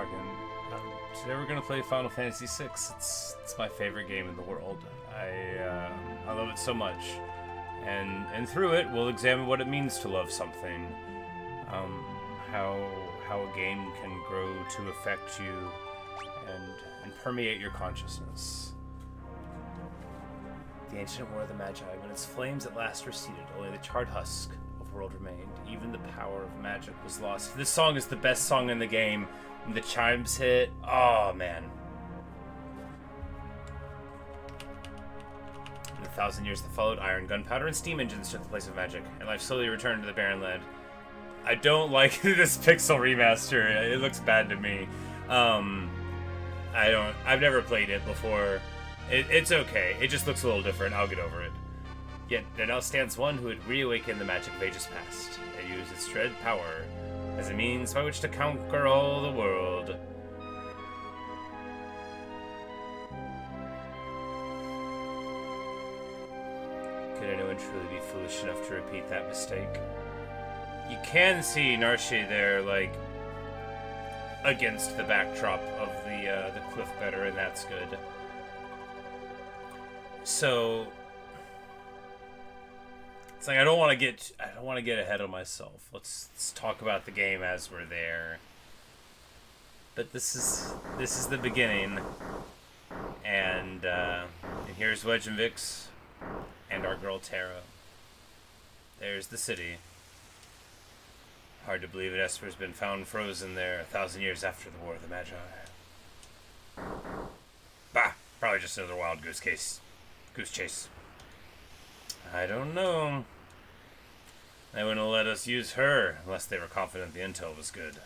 talking. Today we're gonna play Final Fantasy VI. It's my favorite game in the world. I love it so much, and through it we'll examine what it means to love something, how a game can grow to affect you and permeate your consciousness. The ancient war of the Magi, when its flames at last receded, only the charred husk of world remained. Even the power of magic was lost. This song is the best song in the game. When the chimes hit, oh man. In the 1,000 years that followed, iron, gunpowder, and steam engines took the place of magic, and life slowly returned to the barren land. I don't like this pixel remaster. It looks bad to me. I've never played it before. It's okay. It just looks a little different. I'll get over it. Yet there now stands one who would reawaken the magic of ages past, and use its dread power as a means by which to conquer all the world. Could anyone truly be foolish enough to repeat that mistake? You can see Narshe there, like, against the backdrop of the cliff better, and that's good. So it's like I don't want to get ahead of myself. Let's talk about the game as we're there. But this is the beginning, and here's Wedge and Vix and our girl Terra. There's the city. Hard to believe that Esper's been found frozen there 1,000 years after the War of the Magi. Bah! Probably just another wild goose chase. I don't know. They wouldn't let us use her unless they were confident the intel was good.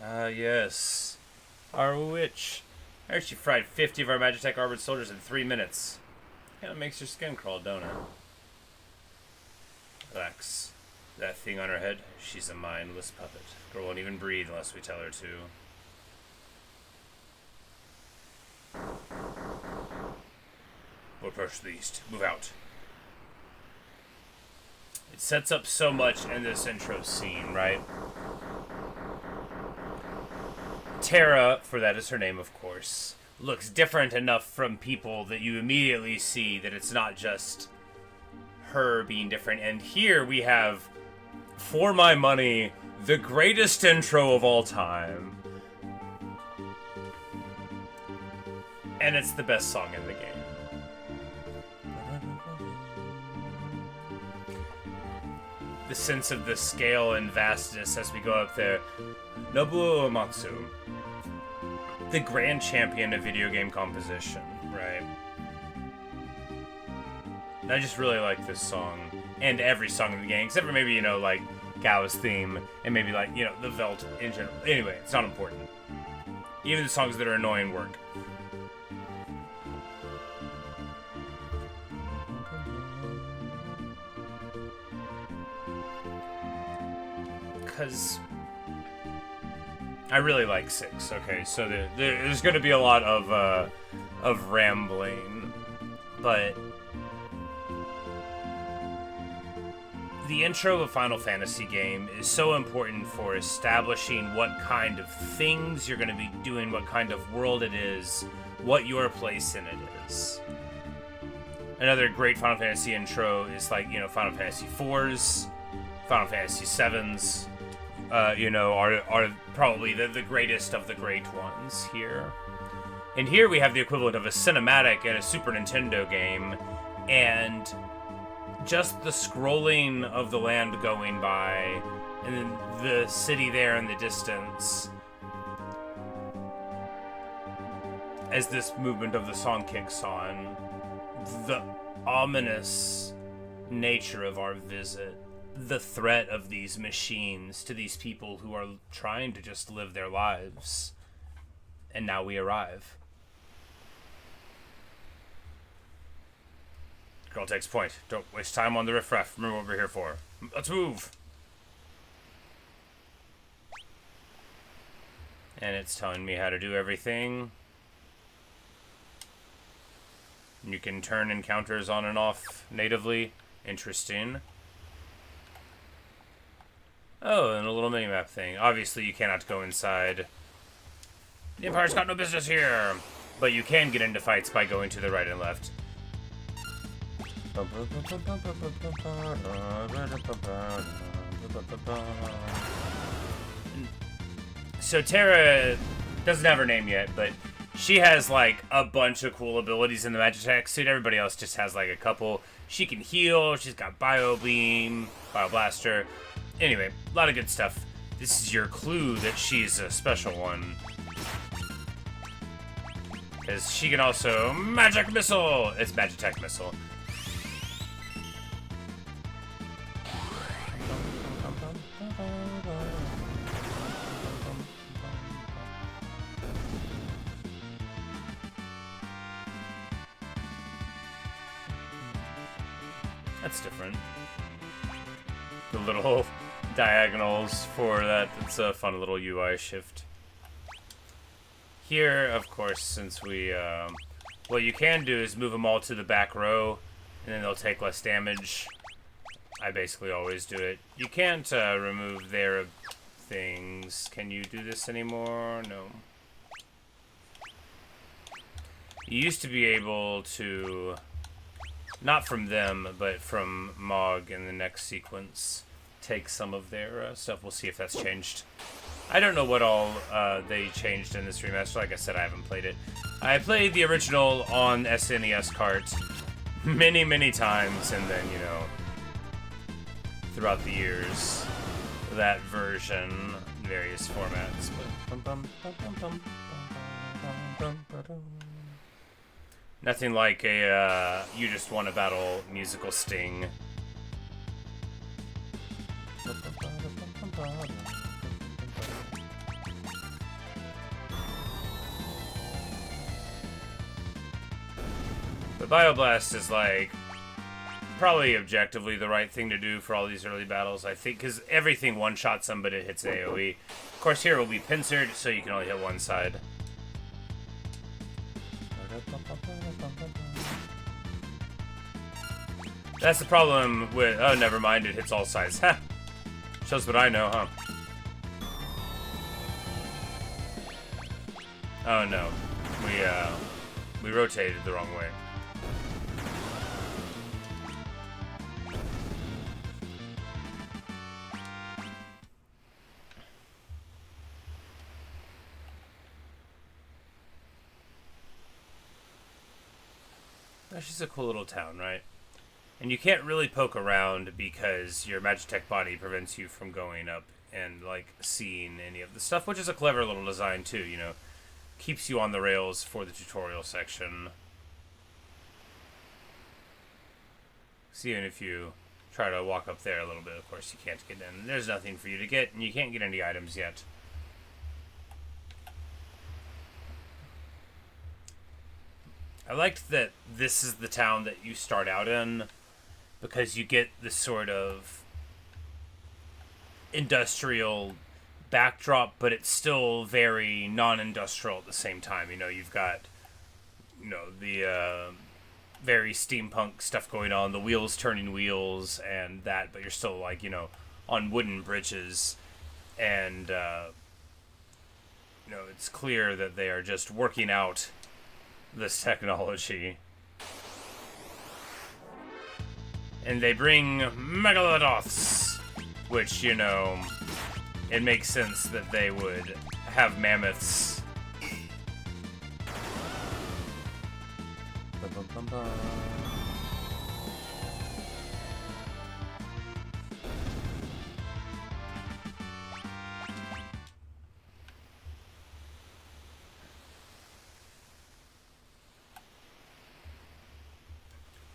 Ah, yes. Our witch. I heard she fried 50 of our Magitech armored soldiers in 3 minutes. Kinda makes your skin crawl, don't it? Relax. That thing on her head, she's a mindless puppet. Girl won't even breathe unless we tell her to. We'll approach to the east. Move out. It sets up so much in this intro scene, right? Terra, for that is her name, of course, looks different enough from people that you immediately see that it's not just her being different. And here we have, for my money, the greatest intro of all time. And it's the best song in the game. The sense of the scale and vastness as we go up there. Nobuo Uematsu, the grand champion of video game composition, right? And I just really like this song, and every song in the game, except for maybe, you know, like, Gao's theme, and maybe, like, you know, the Velt in general. Anyway, it's not important. Even the songs that are annoying work. Because I really like 6. Okay, so there's going to be a lot of rambling, but the intro of a Final Fantasy game is so important for establishing what kind of things you're going to be doing, what kind of world it is, what your place in it is. Another great Final Fantasy intro is, like, you know, Final Fantasy 4s, Final Fantasy 7s. You know, are probably the greatest of the great ones here. And here we have the equivalent of a cinematic in a Super Nintendo game, and just the scrolling of the land going by, and then the city there in the distance, as this movement of the song kicks on, the ominous nature of our visit. The threat of these machines to these people who are trying to just live their lives. And now we arrive. Girl takes point. Don't waste time on the riffraff. Remember what we're here for. Let's move! And it's telling me how to do everything. You can turn encounters on and off natively. Interesting. Oh, and a little mini-map thing. Obviously, you cannot go inside. The Empire's got no business here! But you can get into fights by going to the right and left. So Terra doesn't have her name yet, but she has like a bunch of cool abilities in the Magitech suit. Everybody else just has like a couple. She can heal, she's got Bio Beam, Bio Blaster. Anyway, a lot of good stuff. This is your clue that she's a special one. Because she can also Magic Missile! It's Magitech Missile. That's different. The little diagonals for that. It's a fun little UI shift. Here, of course, since we... what you can do is move them all to the back row, and then they'll take less damage. I basically always do it. You can't remove their things. Can you do this anymore? No. You used to be able to... Not from them, but from Mog in the next sequence. Take some of their stuff. We'll see if that's changed. I don't know what all they changed in this remaster. Like I said, I haven't played it. I played the original on SNES cart many, many times, and then, you know, throughout the years, that version, various formats. Nothing like a you just won a battle musical sting. But Bioblast is like probably objectively the right thing to do for all these early battles, I think, because everything one-shots them, but it hits AoE. Of course, here it will be pincered, so you can only hit one side. That's the problem with... Oh, never mind, it hits all sides. Ha! Shows what I know, huh? Oh, no. We rotated the wrong way. That's just a cool little town, right? And you can't really poke around because your Magitech body prevents you from going up and, like, seeing any of the stuff, which is a clever little design, too, you know. Keeps you on the rails for the tutorial section. So even if you try to walk up there a little bit, of course, you can't get in. There's nothing for you to get, and you can't get any items yet. I liked that this is the town that you start out in, because you get this sort of industrial backdrop, but it's still very non-industrial at the same time. You know, you've got, you know, the very steampunk stuff going on, the wheels turning wheels and that, but you're still, like, you know, on wooden bridges, and, you know, it's clear that they are just working out this technology. And they bring Megalodoths, which, you know, it makes sense that they would have mammoths.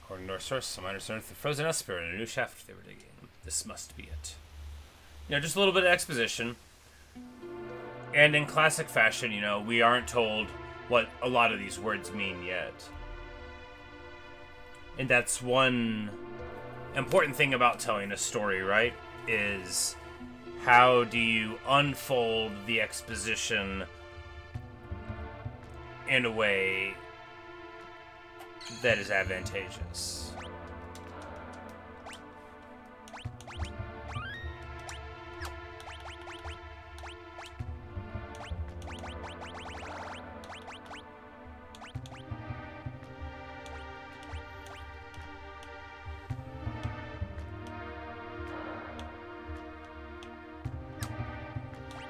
According to our source, some miners unearthed the frozen Esper in a new shaft they were digging. This must be it. You know, just a little bit of exposition. And in classic fashion, you know, we aren't told what a lot of these words mean yet. And that's one important thing about telling a story, right? Is how do you unfold the exposition in a way that is advantageous.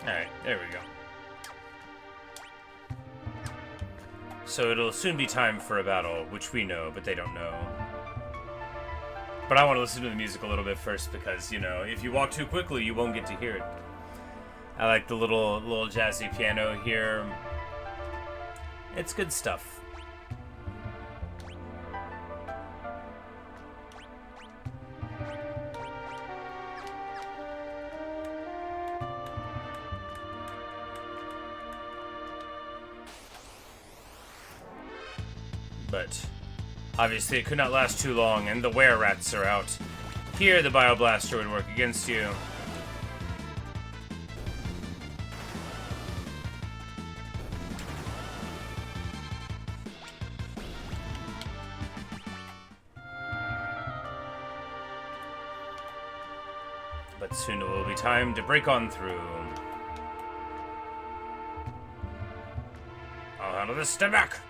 Alright, there we go. So it'll soon be time for a battle, which we know, but they don't know. But I want to listen to the music a little bit first because, you know, if you walk too quickly, you won't get to hear it. I like the little jazzy piano here. It's good stuff. But obviously it could not last too long, and the were-rats are out. Here, the Bioblaster would work against you. But soon it will be time to break on through. I'll handle this. Step back!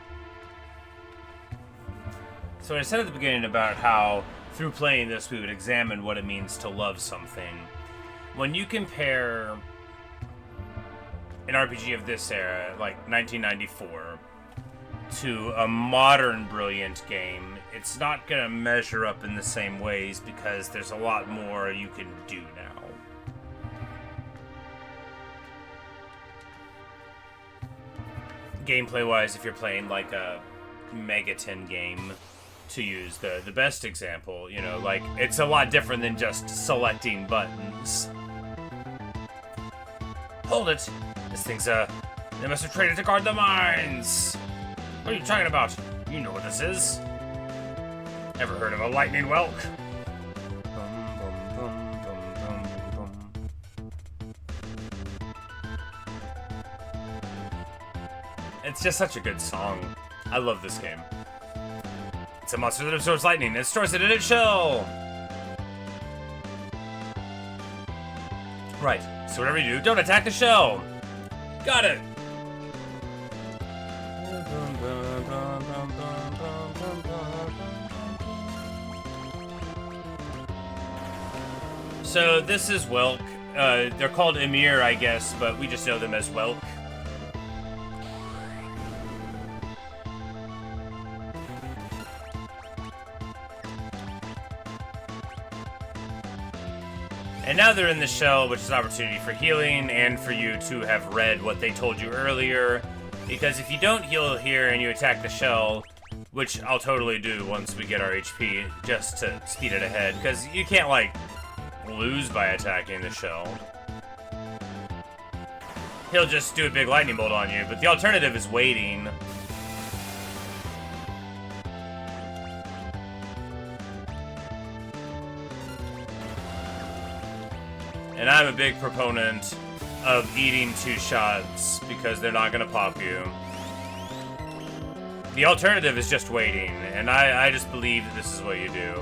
So I said at the beginning about how, through playing this, we would examine what it means to love something. When you compare an RPG of this era, like 1994, to a modern brilliant game, it's not going to measure up in the same ways because there's a lot more you can do now. Gameplay-wise, if you're playing like a Megaton game, to use the best example, you know, like, it's a lot different than just selecting buttons. Hold it! This thing's they must have traded to guard the mines! What are you talking about? You know what this is. Ever heard of a lightning whelk? It's just such a good song. I love this game. It's a monster that absorbs lightning and stores it in its shell! Right, so whatever you do, don't attack the shell! Got it! So this is Whelk. They're called Emir, I guess, but we just know them as Whelk. And now they're in the shell, which is an opportunity for healing and for you to have read what they told you earlier. Because if you don't heal here and you attack the shell, which I'll totally do once we get our HP, just to speed it ahead, because you can't, like, lose by attacking the shell. He'll just do a big lightning bolt on you, but the alternative is waiting. And I'm a big proponent of eating 2 shots because they're not going to pop you. The alternative is just waiting, and I just believe that this is what you do.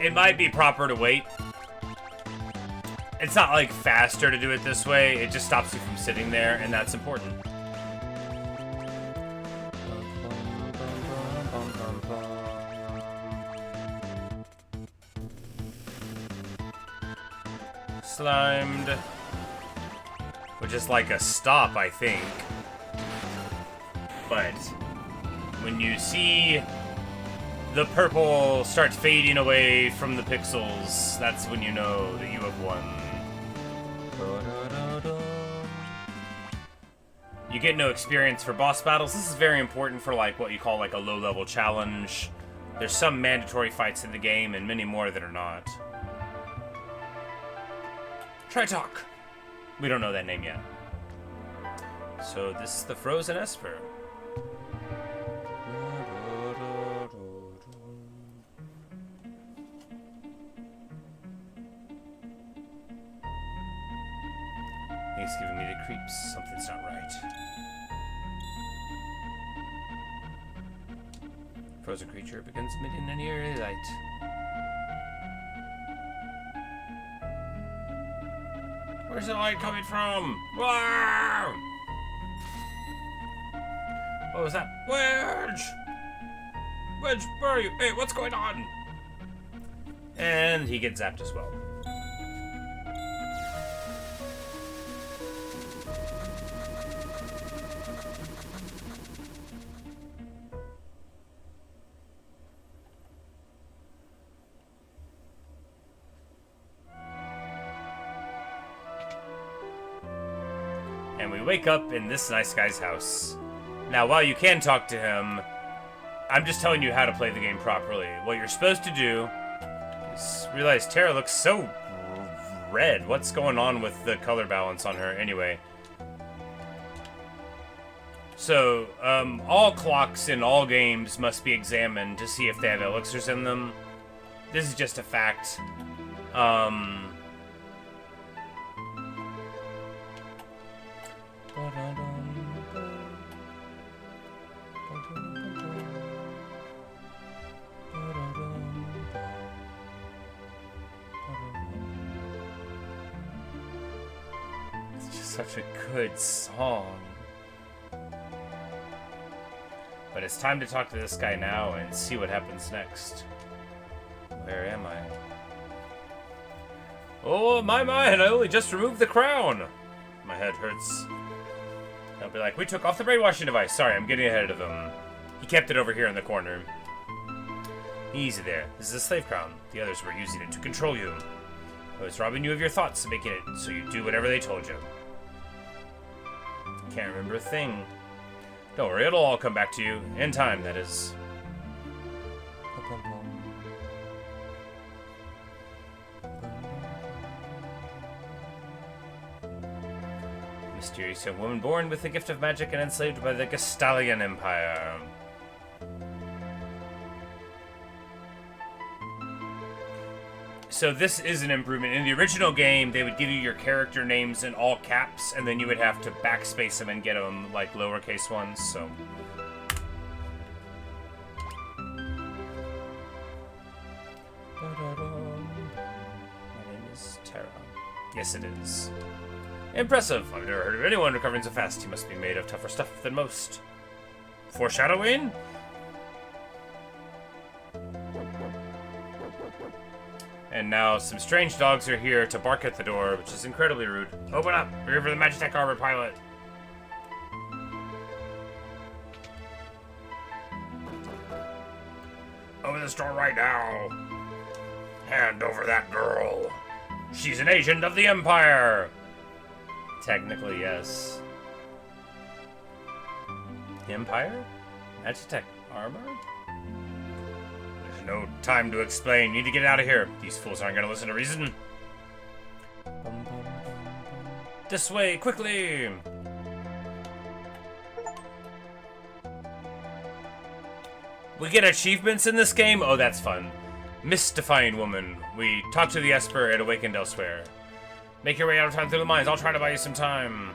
It might be proper to wait. It's not like faster to do it this way, it just stops you from sitting there, and that's important. Slimed. Which is like a stop, I think. But when you see the purple start fading away from the pixels, that's when you know that you have won. You get no experience for boss battles. This is very important for like what you call like a low-level challenge. There's some mandatory fights in the game and many more that are not. Try talk. We don't know that name yet. So this is the Frozen Esper. He's giving me the creeps. Something's not right. Frozen creature begins emitting an eerie light. Where's the light coming from? Wow! What was that? Wedge! Wedge, where are you? Hey, what's going on? And he gets zapped as well. And we wake up in this nice guy's house. Now, while you can talk to him, I'm just telling you how to play the game properly. What you're supposed to do is realize Tara looks so red. What's going on with the color balance on her? Anyway. So, all clocks in all games must be examined to see if they have elixirs in them. This is just a fact. It's just such a good song. But it's time to talk to this guy now and see what happens next. Where am I? Oh, my mind, I only just removed the crown. My head hurts. I'll be like, we took off the brainwashing device. Sorry, I'm getting ahead of him. He kept it over here in the corner. Easy there. This is a slave crown. The others were using it to control you. I was robbing you of your thoughts, making it so you do whatever they told you. Can't remember a thing. Don't worry, it'll all come back to you. In time, that is. Mysterious young woman born with the gift of magic and enslaved by the Gestalian Empire. So this is an improvement. In the original game, they would give you your character names in all caps, and then you would have to backspace them and get them like lowercase ones, so. My name is Tara. Yes, it is. Impressive. I've never heard of anyone recovering so fast. He must be made of tougher stuff than most. Foreshadowing? And now some strange dogs are here to bark at the door, which is incredibly rude. Open up! We're here for the Magitech Armor pilot. Open this door right now. Hand over that girl. She's an agent of the Empire. Technically, yes. Empire? Magitech Armor? There's no time to explain. You need to get out of here. These fools aren't going to listen to reason. This way, quickly! We get achievements in this game? Oh, that's fun. Mystifying woman. We talked to the Esper and awakened elsewhere. Make your way out of time through the mines. I'll try to buy you some time.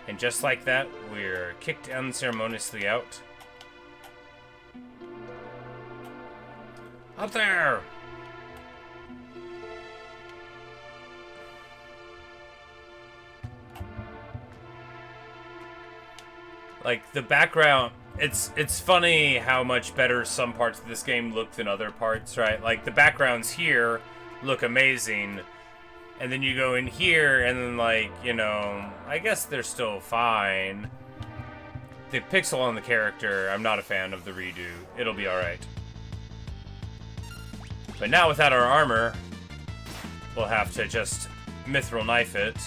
And just like that, we're kicked unceremoniously out. Up there! Like, the background, it's funny how much better some parts of this game look than other parts, right? Like, the backgrounds here look amazing, and then you go in here, and then, like, you know, I guess they're still fine. The pixel on the character, I'm not a fan of the redo. It'll be alright. But now, without our armor, we'll have to just mithril knife it.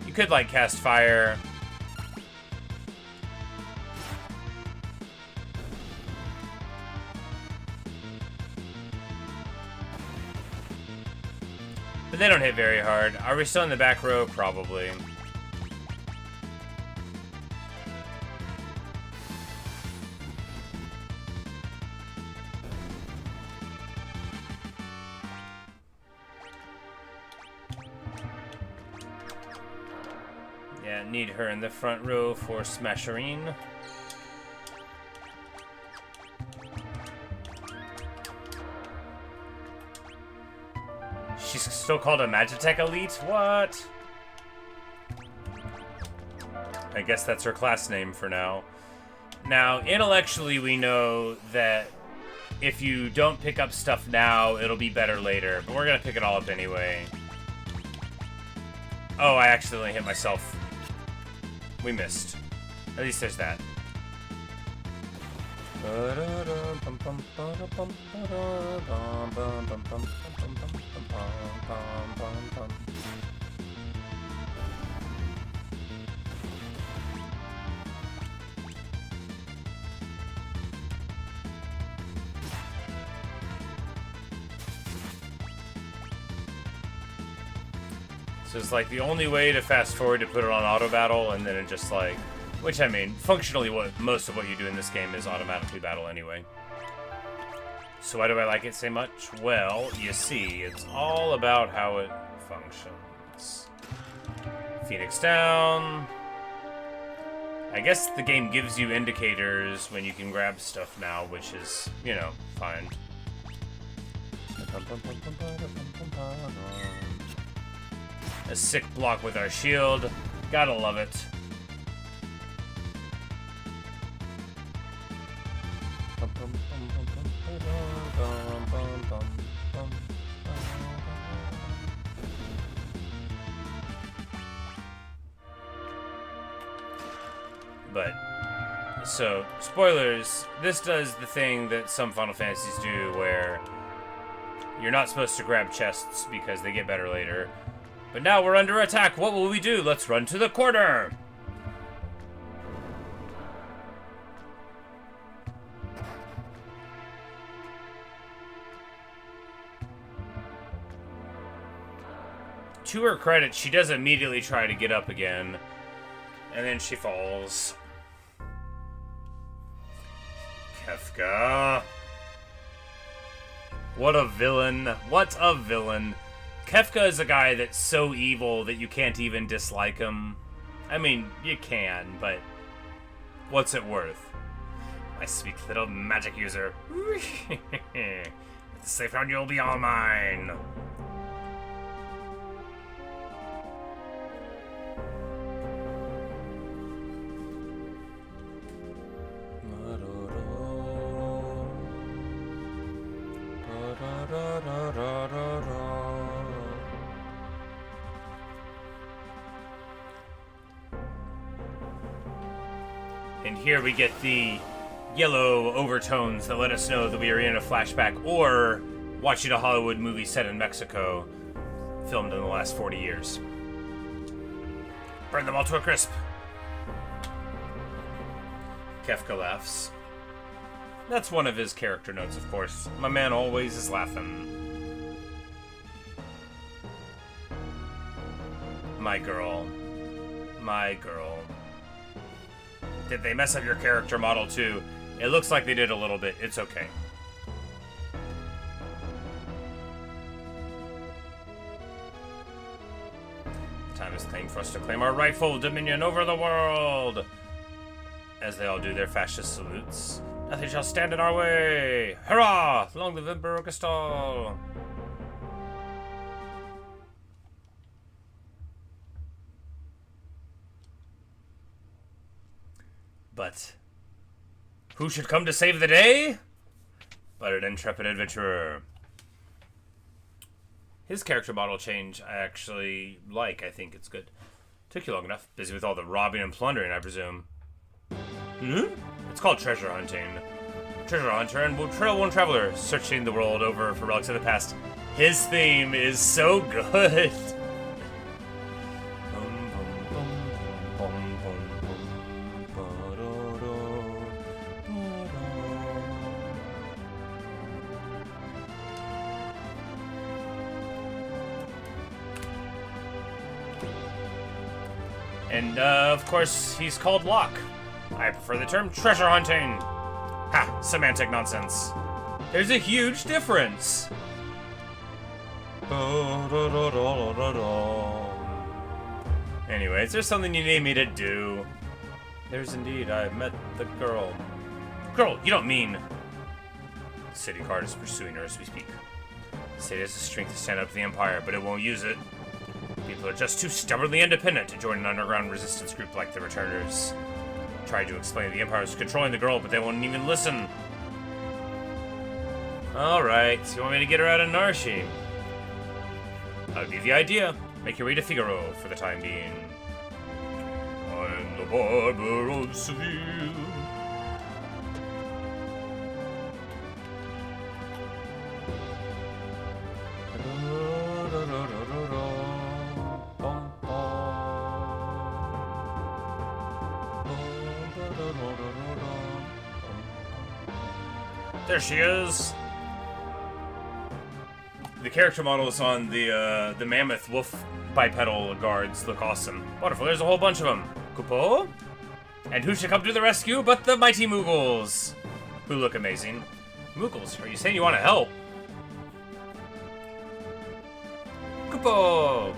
You could, like, cast fire. But they don't hit very hard. Are we still in the back row? Probably. Yeah, need her in the front row for Smasherine. She's still called a Magitech Elite? What? I guess that's her class name for now. Now, intellectually, we know that if you don't pick up stuff now, it'll be better later. But we're gonna pick it all up anyway. Oh, I accidentally hit myself. We missed. At least there's that. So it's like the only way to fast forward to put it on auto battle, and then it just like, which I mean, functionally most of what you do in this game is automatically battle anyway. So why do I like it so much? Well, you see, it's all about how it functions. Phoenix down. I guess the game gives you indicators when you can grab stuff now, which is, you know, fine. A sick block with our shield. Gotta love it. But, so, spoilers, this does the thing that some Final Fantasies do where you're not supposed to grab chests because they get better later. But now we're under attack. What will we do? Let's run to the corner. To her credit, she does immediately try to get up again. And then she falls. Kefka. What a villain. What a villain. Kefka is a guy that's so evil that you can't even dislike him. I mean, you can, but what's it worth? My sweet little magic user. With the safe round, you'll be all mine. And here we get the yellow overtones that let us know that we are in a flashback or watching a Hollywood movie set in Mexico, filmed in the last 40 years. Burn them all to a crisp. Kefka laughs. That's one of his character notes, of course. My man always is laughing. My girl. My girl. Did they mess up your character model too? It looks like they did a little bit. It's okay. The time has come for us to claim our rightful dominion over the world. As they all do their fascist salutes. Nothing shall stand in our way. Hurrah! Long live Emperor Gaston. But who should come to save the day? But an intrepid adventurer. His character model change I actually like. I think it's good. Took you long enough. Busy with all the robbing and plundering, I presume. It's called treasure hunting. Treasure hunter and one traveler searching the world over for relics of the past. His theme is so good. And, of course, he's called Locke. I prefer the term treasure hunting. Ha! Semantic nonsense. There's a huge difference. Anyways, there's something you need me to do. There's indeed. I've met the girl. Girl, you don't mean... The city guard is pursuing her as we speak. The city has the strength to stand up to the Empire, but it won't use it. People are just too stubbornly independent to join an underground resistance group like the Returners. Tried to explain the Empire is controlling the girl, but they won't even listen. Alright, so you want me to get her out of Narshe? I'll give you the idea. Make your way to Figaro for the time being. I'm the barber of Seville. There she is. The character models on the mammoth wolf bipedal guards look awesome. Wonderful, there's a whole bunch of them. Kupo? And who should come to the rescue but the mighty Moogles, who look amazing. Moogles, are you saying you want to help? Kupo!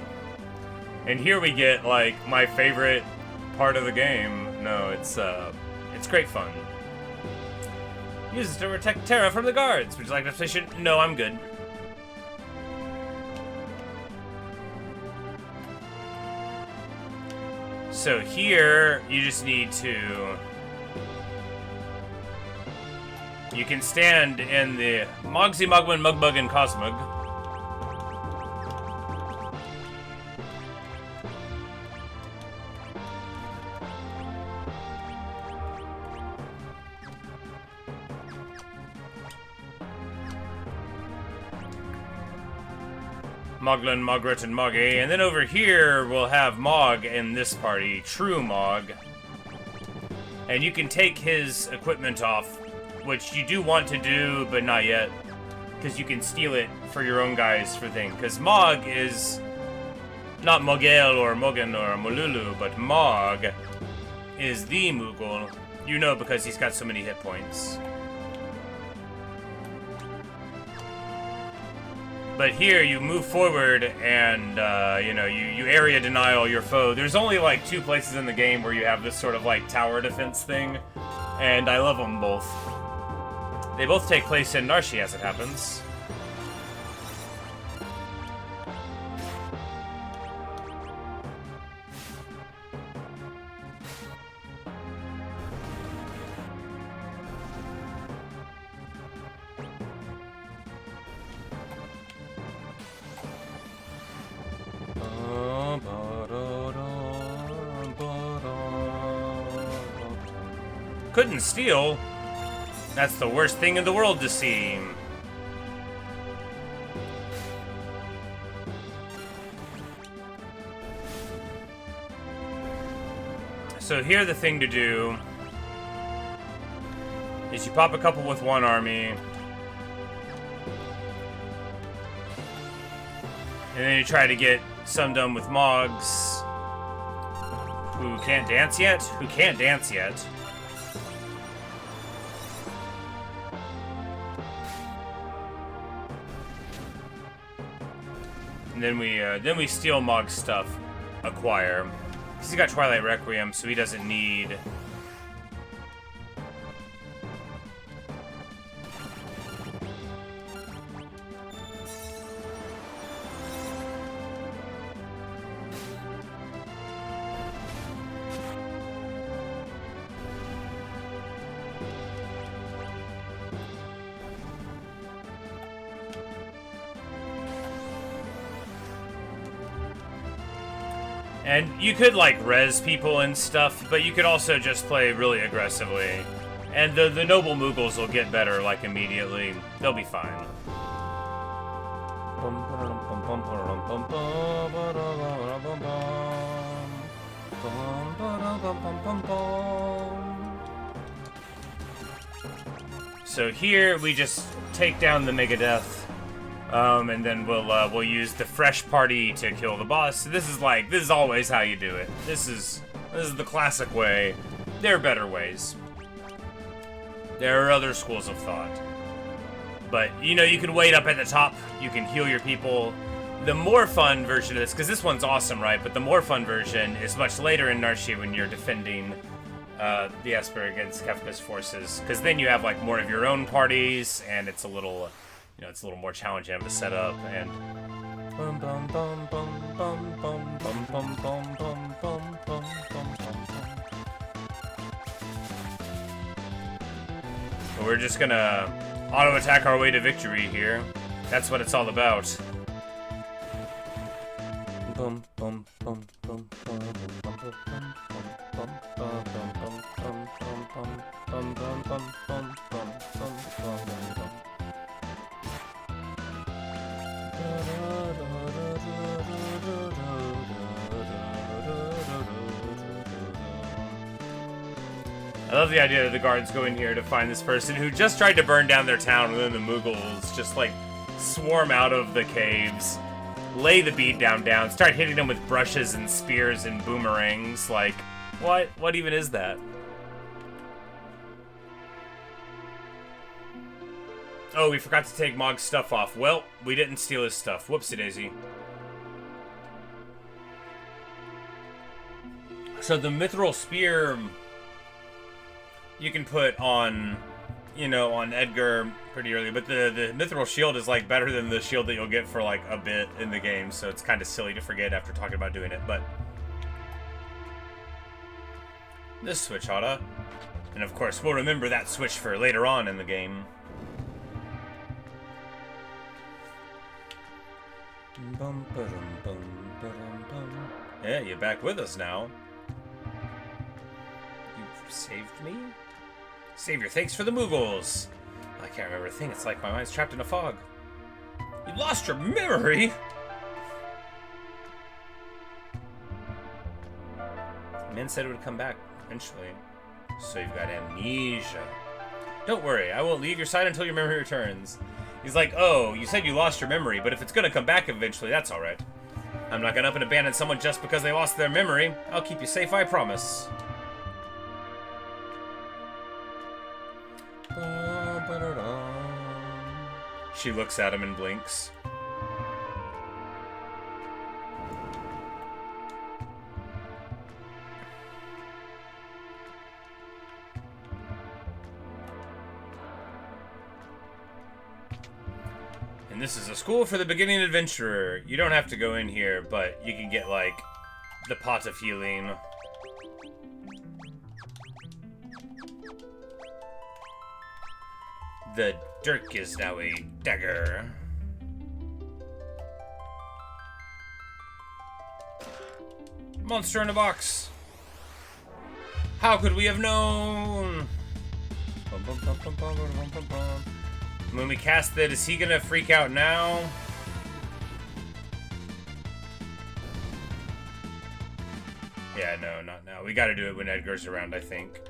And here we get, like, my favorite part of the game. No, it's great fun. Uses to protect Terra from the guards. Would you like an explanation? No, I'm good. So here, you just need to... You can stand in the Mogsy, Mugman, Mugbug, and Cosmug. Moglin, Mogret, and Moggy, and then over here we'll have Mog in this party, True Mog. And you can take his equipment off, which you do want to do, but not yet, because you can steal it for your own guys for thing. Because Mog is not Mogel or Mogan or Molulu, but Mog is the Moogle. You know, because he's got so many hit points. But here, you move forward and, you know, you area denial your foe. There's only, like, 2 places in the game where you have this sort of, like, tower defense thing. And I love them both. They both take place in Narshe, as it happens. Couldn't steal? That's the worst thing in the world to see. So here the thing to do is you pop a couple with one army, and then you try to get some done with Mogs, who can't dance yet? Who can't dance yet? And then we steal Mog's stuff, acquire. Because he's got Twilight Requiem, so he doesn't need... And you could, like, res people and stuff, but you could also just play really aggressively. And the noble Moogles will get better, like, immediately. They'll be fine. So here, we just take down the Megadeth. And then we'll use the fresh party to kill the boss. This is always how you do it. This is the classic way. There are better ways. There are other schools of thought. But, you know, you can wait up at the top. You can heal your people. The more fun version of this, because this one's awesome, right? But the more fun version is much later in Narshe when you're defending the Esper against Kefka's forces. Because then you have, like, more of your own parties, and it's a little... You know, it's a little more challenging of a setup, and Bum bum bum bum bum bum bum bum bum bum bum bum bum bum. We're just gonna auto attack our way to victory here. That's what it's all about. Bum bum bum bum bum bum bum bum bum bum bum bum bum bum bum bum bum bum bum bum. I love the idea that the guards go in here to find this person who just tried to burn down their town, and then the Mughals just like swarm out of the caves, lay the beat down, start hitting them with brushes and spears and boomerangs. Like, what? What even is that? Oh, we forgot to take Mog's stuff off. Well, we didn't steal his stuff. Whoopsie-daisy. So the mithril spear you can put on, you know, on Edgar pretty early, but the mithril shield is like better than the shield that you'll get for like a bit in the game, so it's kind of silly to forget after talking about doing it, but this switch oughta. And of course, we'll remember that switch for later on in the game. Yeah, you're back with us now. You've saved me? Savior, thanks for the Mughals. I can't remember a thing. It's like my mind's trapped in a fog. You lost your memory? The men said it would come back eventually. So you've got amnesia. Don't worry, I won't leave your side until your memory returns. He's like, oh, you said you lost your memory, but if it's gonna come back eventually, that's alright. I'm not gonna up and abandon someone just because they lost their memory. I'll keep you safe, I promise. She looks at him and blinks. And this is a school for the beginning adventurer. You don't have to go in here, but you can get, like, the pot of healing. The dirk is now a dagger. Monster in a box. How could we have known? When we cast it, is he gonna freak out now? Yeah, no, not now. We gotta do it when Edgar's around, I think.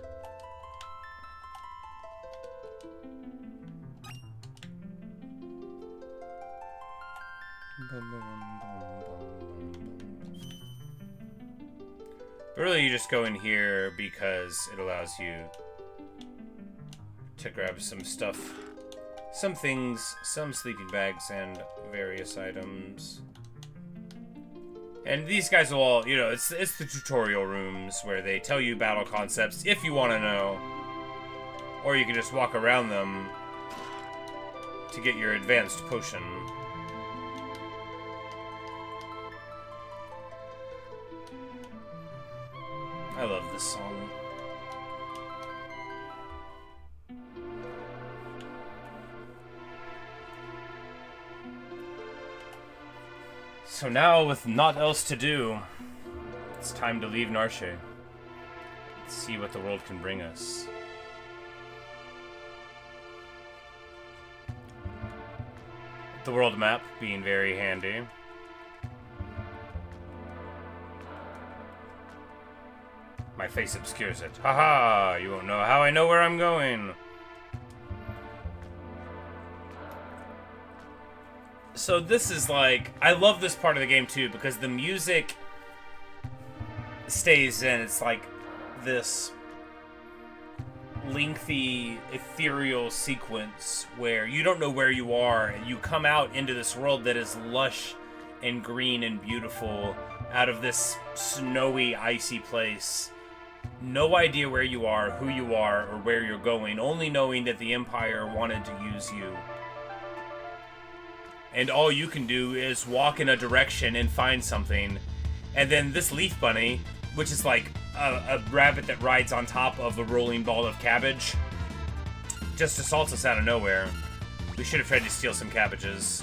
But really, you just go in here because it allows you to grab some stuff. Some things, some sleeping bags, and various items. And these guys will all, you know, it's the tutorial rooms where they tell you battle concepts if you want to know. Or you can just walk around them to get your advanced potion. I love this song. So now, with naught else to do, it's time to leave Narshe. See what the world can bring us. The world map being very handy. My face obscures it. Haha! You won't know how I know where I'm going. So this is like, I love this part of the game too, because the music stays in. It's like this lengthy, ethereal sequence where you don't know where you are, and you come out into this world that is lush and green and beautiful out of this snowy, icy place. No idea where you are, who you are, or where you're going, only knowing that the Empire wanted to use you. and all you can do is walk in a direction and find something. And then this leaf bunny, which is like a rabbit that rides on top of a rolling ball of cabbage, just assaults us out of nowhere. We should have tried to steal some cabbages.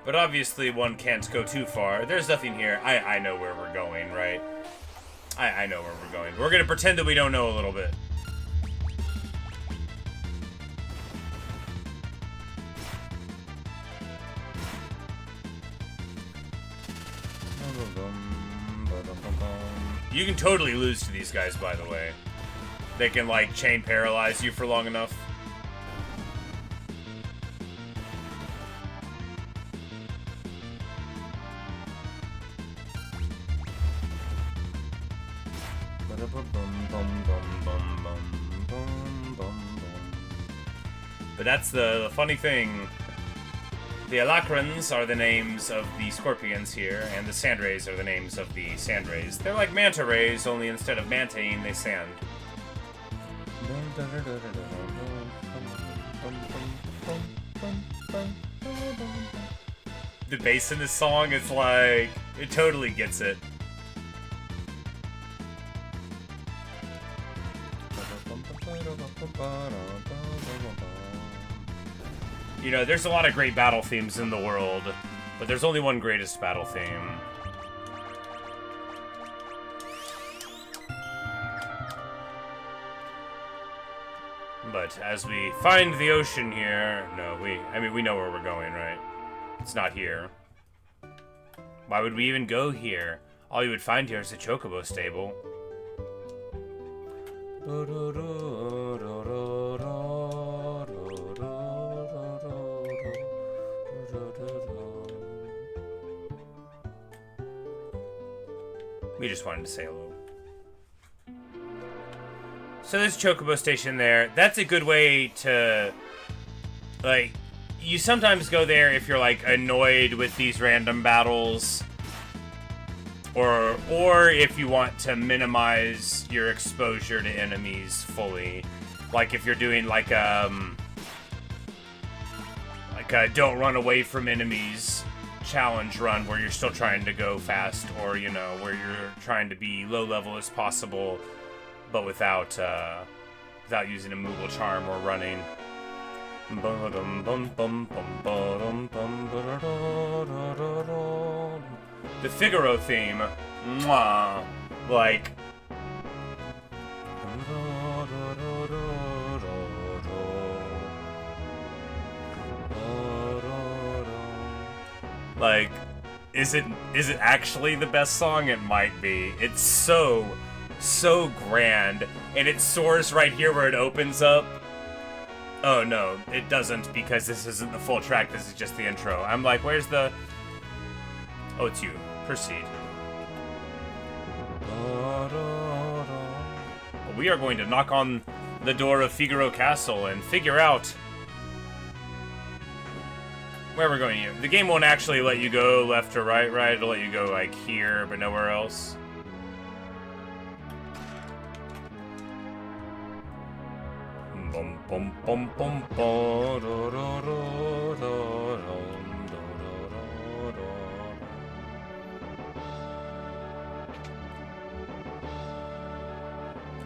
But obviously one can't go too far. There's nothing here. I know where we're going, right? I know where we're going. We're gonna pretend that we don't know a little bit. You can totally lose to these guys, by the way. They can, like, chain paralyze you for long enough. But that's the funny thing. The Alacrins are the names of the scorpions here, and the Sandrays are the names of the Sandrays. They're like manta rays, only instead of mantaing, they sand. The bass in this song is like, it totally gets it. You know, there's a lot of great battle themes in the world, but there's only one greatest battle theme. But as we find the ocean here, no, we know where we're going, right? It's not here. Why would we even go here? All you would find here is a chocobo stable. We just wanted to say hello. So there's Chocobo Station there. That's a good way to, like, you sometimes go there if you're, like, annoyed with these random battles. Or if you want to minimize your exposure to enemies fully. Like if you're doing, like a don't run away from enemies challenge run where you're still trying to go fast, or, you know, where you're trying to be low level as possible, but without using a Moogle charm or running. The Figaro theme, mwah, like. Like, is it actually the best song? It might be. It's so grand, and it soars right here where it opens up. Oh no, it doesn't, because this isn't the full track, this is just the intro. I'm like, where's the... Oh, it's you. Proceed. We are going to knock on the door of Figaro Castle and figure out where we're going here. The game won't actually let you go left or right, right? It'll let you go, like, here, but nowhere else. Bum, bum, bum, bum,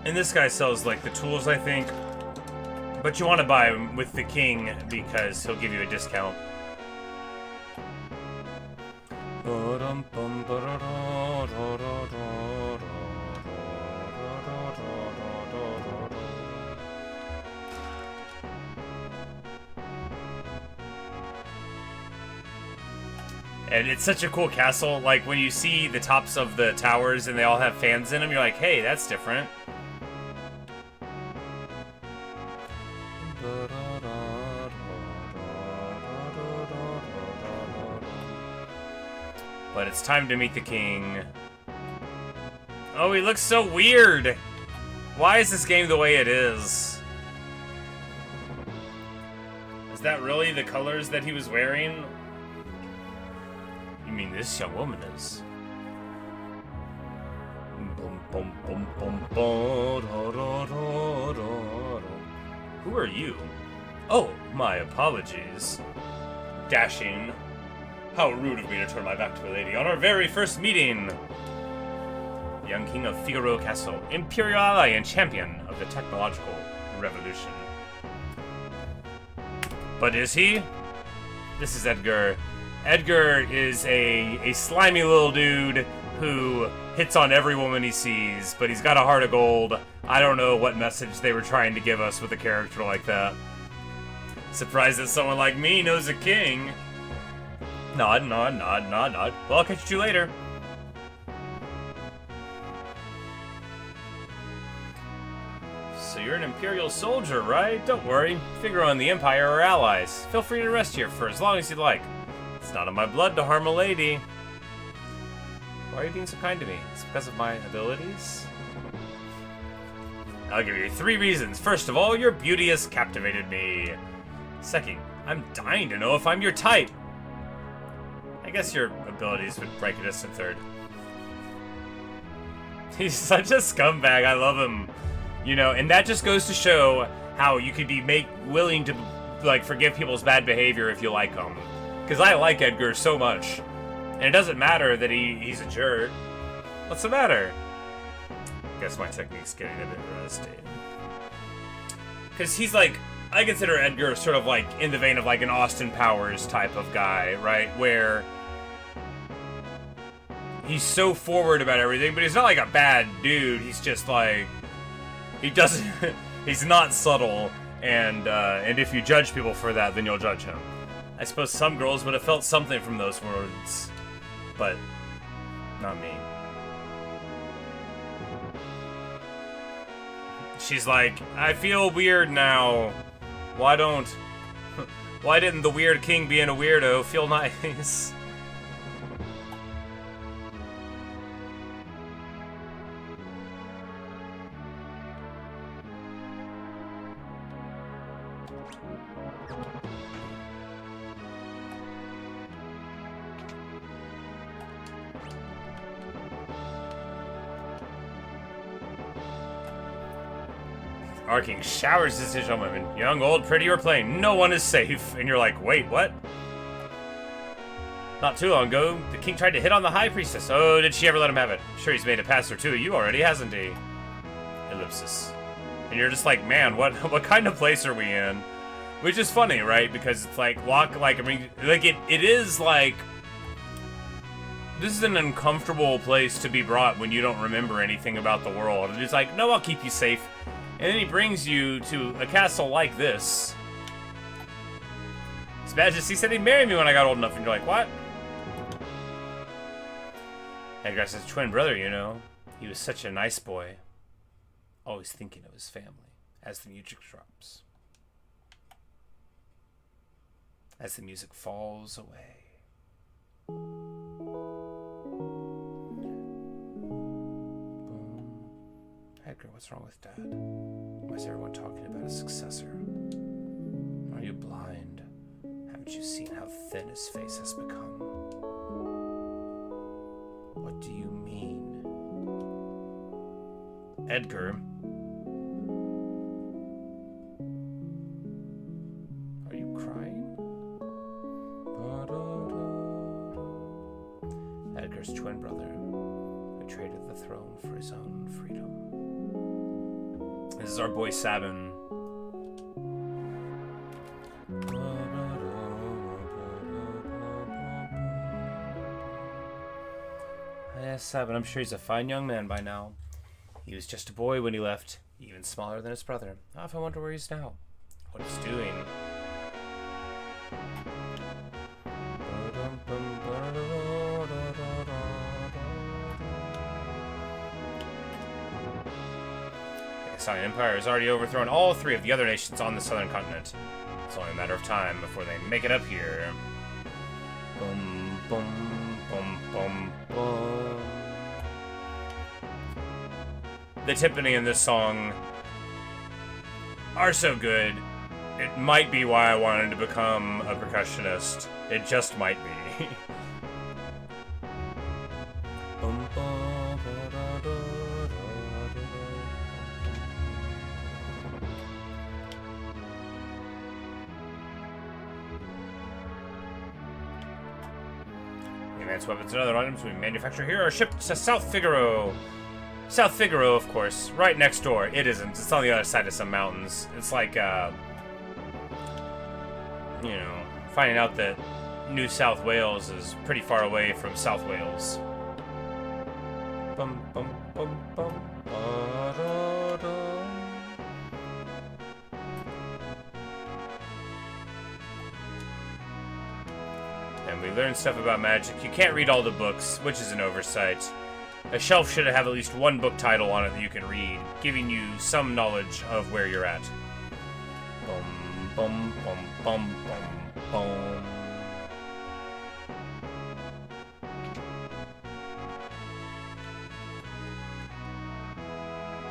and this guy sells, like, the tools, I think. But you want to buy him with the king because he'll give you a discount. And it's such a cool castle. Like, when you see the tops of the towers and they all have fans in them, you're like, hey, that's different. But it's time to meet the king. Oh, he looks so weird! Why is this game the way it is? Is that really the colors that he was wearing? You mean this young woman is? Bum, bum, bum, bum, da, da, da, da, da. Who are you? Oh, my apologies. Dashing. How rude of me to turn my back to a lady on our very first meeting. Young King of Figaro Castle, Imperial ally and champion of the technological revolution. But is he? This is Edgar. Edgar is a slimy little dude who hits on every woman he sees, but he's got a heart of gold. I don't know what message they were trying to give us with a character like that. Surprised that someone like me knows a king. Nod, nod, nod, nod, nod. Well, I'll catch you later. So you're an Imperial soldier, right? Don't worry. Figaro and the Empire are allies. Feel free to rest here for as long as you'd like. It's not in my blood to harm a lady. Why are you being so kind to me? It's because of my abilities? I'll give you 3 reasons. First of all, your beauty has captivated me. Second, I'm dying to know if I'm your type. I guess your abilities would break it as a third. He's such a scumbag. I love him. You know, and that just goes to show how you could be willing to, like, forgive people's bad behavior if you like them. Because I like Edgar so much. And it doesn't matter that he's a jerk. What's the matter? I guess my technique's getting a bit rusty. Because he's like, I consider Edgar sort of like in the vein of like an Austin Powers type of guy, right? Where he's so forward about everything, but he's not like a bad dude. He's just like, he doesn't, he's not subtle. And if you judge people for that, then you'll judge him. I suppose some girls would have felt something from those words, but not me. She's like, I feel weird now. Why didn't the weird king being a weirdo feel nice? Our king showers his decision on women. Young, old, pretty, or plain. No one is safe. And you're like, wait, what? Not too long ago, the king tried to hit on the high priestess. Oh, did she ever let him have it? Sure, he's made a pass or two of you already, hasn't he? Ellipsis. And you're just like, man, what kind of place are we in? Which is funny, right? Because it's like, it is like, this is an uncomfortable place to be brought when you don't remember anything about the world. And it's like, no, I'll keep you safe. And then he brings you to a castle like this. His Majesty said he'd marry me when I got old enough. And you're like, what? Edgar's his twin brother, you know. He was such a nice boy. Always thinking of his family. As the music drops. As the music falls away. Edgar, what's wrong with Dad? Why is everyone talking about a successor? Are you blind? Haven't you seen how thin his face has become? What do you mean? Edgar? Are you crying? Edgar's twin brother, who traded the throne for his own freedom. This is our boy Sabin. Yes, Sabin, I'm sure he's a fine young man by now. He was just a boy when he left, even smaller than his brother. I often wonder where he's now, what he's doing. The Scion Empire has already overthrown all 3 of the other nations on the southern continent. It's only a matter of time before they make it up here. Boom, boom, boom, boom, boom. The timpani in this song are so good. It might be why I wanted to become a percussionist. It just might be. Boom, boom, ba, da, da, da. Advanced weapons and other items we manufacture here are shipped to South Figaro. South Figaro, of course, right next door. It isn't. It's on the other side of some mountains. It's like, you know, finding out that New South Wales is pretty far away from South Wales. Bum, bum, bum, bum, ba-da-da. And we learned stuff about magic. You can't read all the books, which is an oversight. A shelf should have at least one book title on it that you can read, giving you some knowledge of where you're at. Bum, bum, bum, bum, bum, bum.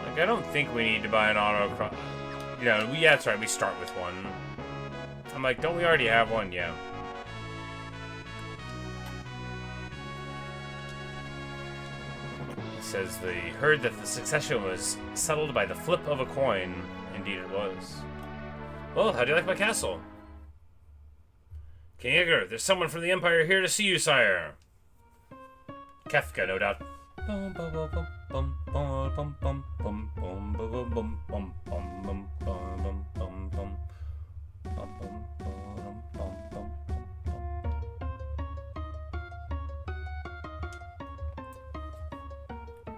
Like, I don't think we need to buy an autocross. You know, yeah, that's right, we start with one. I'm like, don't we already have one? Yeah. Says they heard that the succession was settled by the flip of a coin. Indeed it was. Well, how do you like my castle? King Edgar, there's someone from the Empire here to see you, sire. Kefka, no doubt.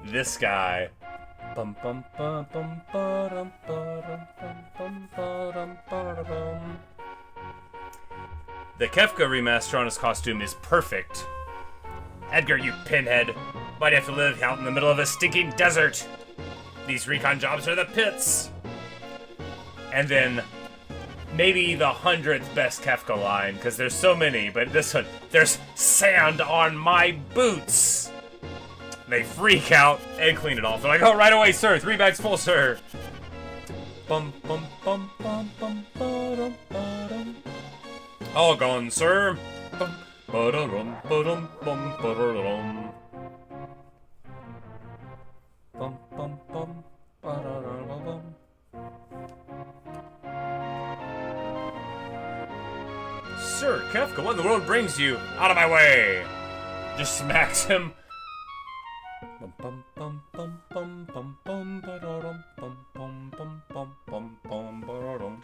This guy. The Kefka remaster on his costume is perfect. Edgar, you pinhead. Why'd you have to live out in the middle of a stinking desert? These recon jobs are the pits. And then maybe the 100th best Kefka line, because there's so many, but this one, there's sand on my boots. They freak out and clean it off. They're like, oh, right away, sir. 3 bags full, sir. Bum, bum, bum, bum, bum, ba-dum, ba-dum. All gone, sir. Bum, ba-da-dum, ba-dum, bum, ba-da-dum. Bum, bum, bum, ba-da-dum, bum. Sir, Kefka, what in the world brings you? Out of my way! Just smacks him. Bum bum bum bum bum bum ba-da-dum, bum bum bum bum bum bum ba-da-dum.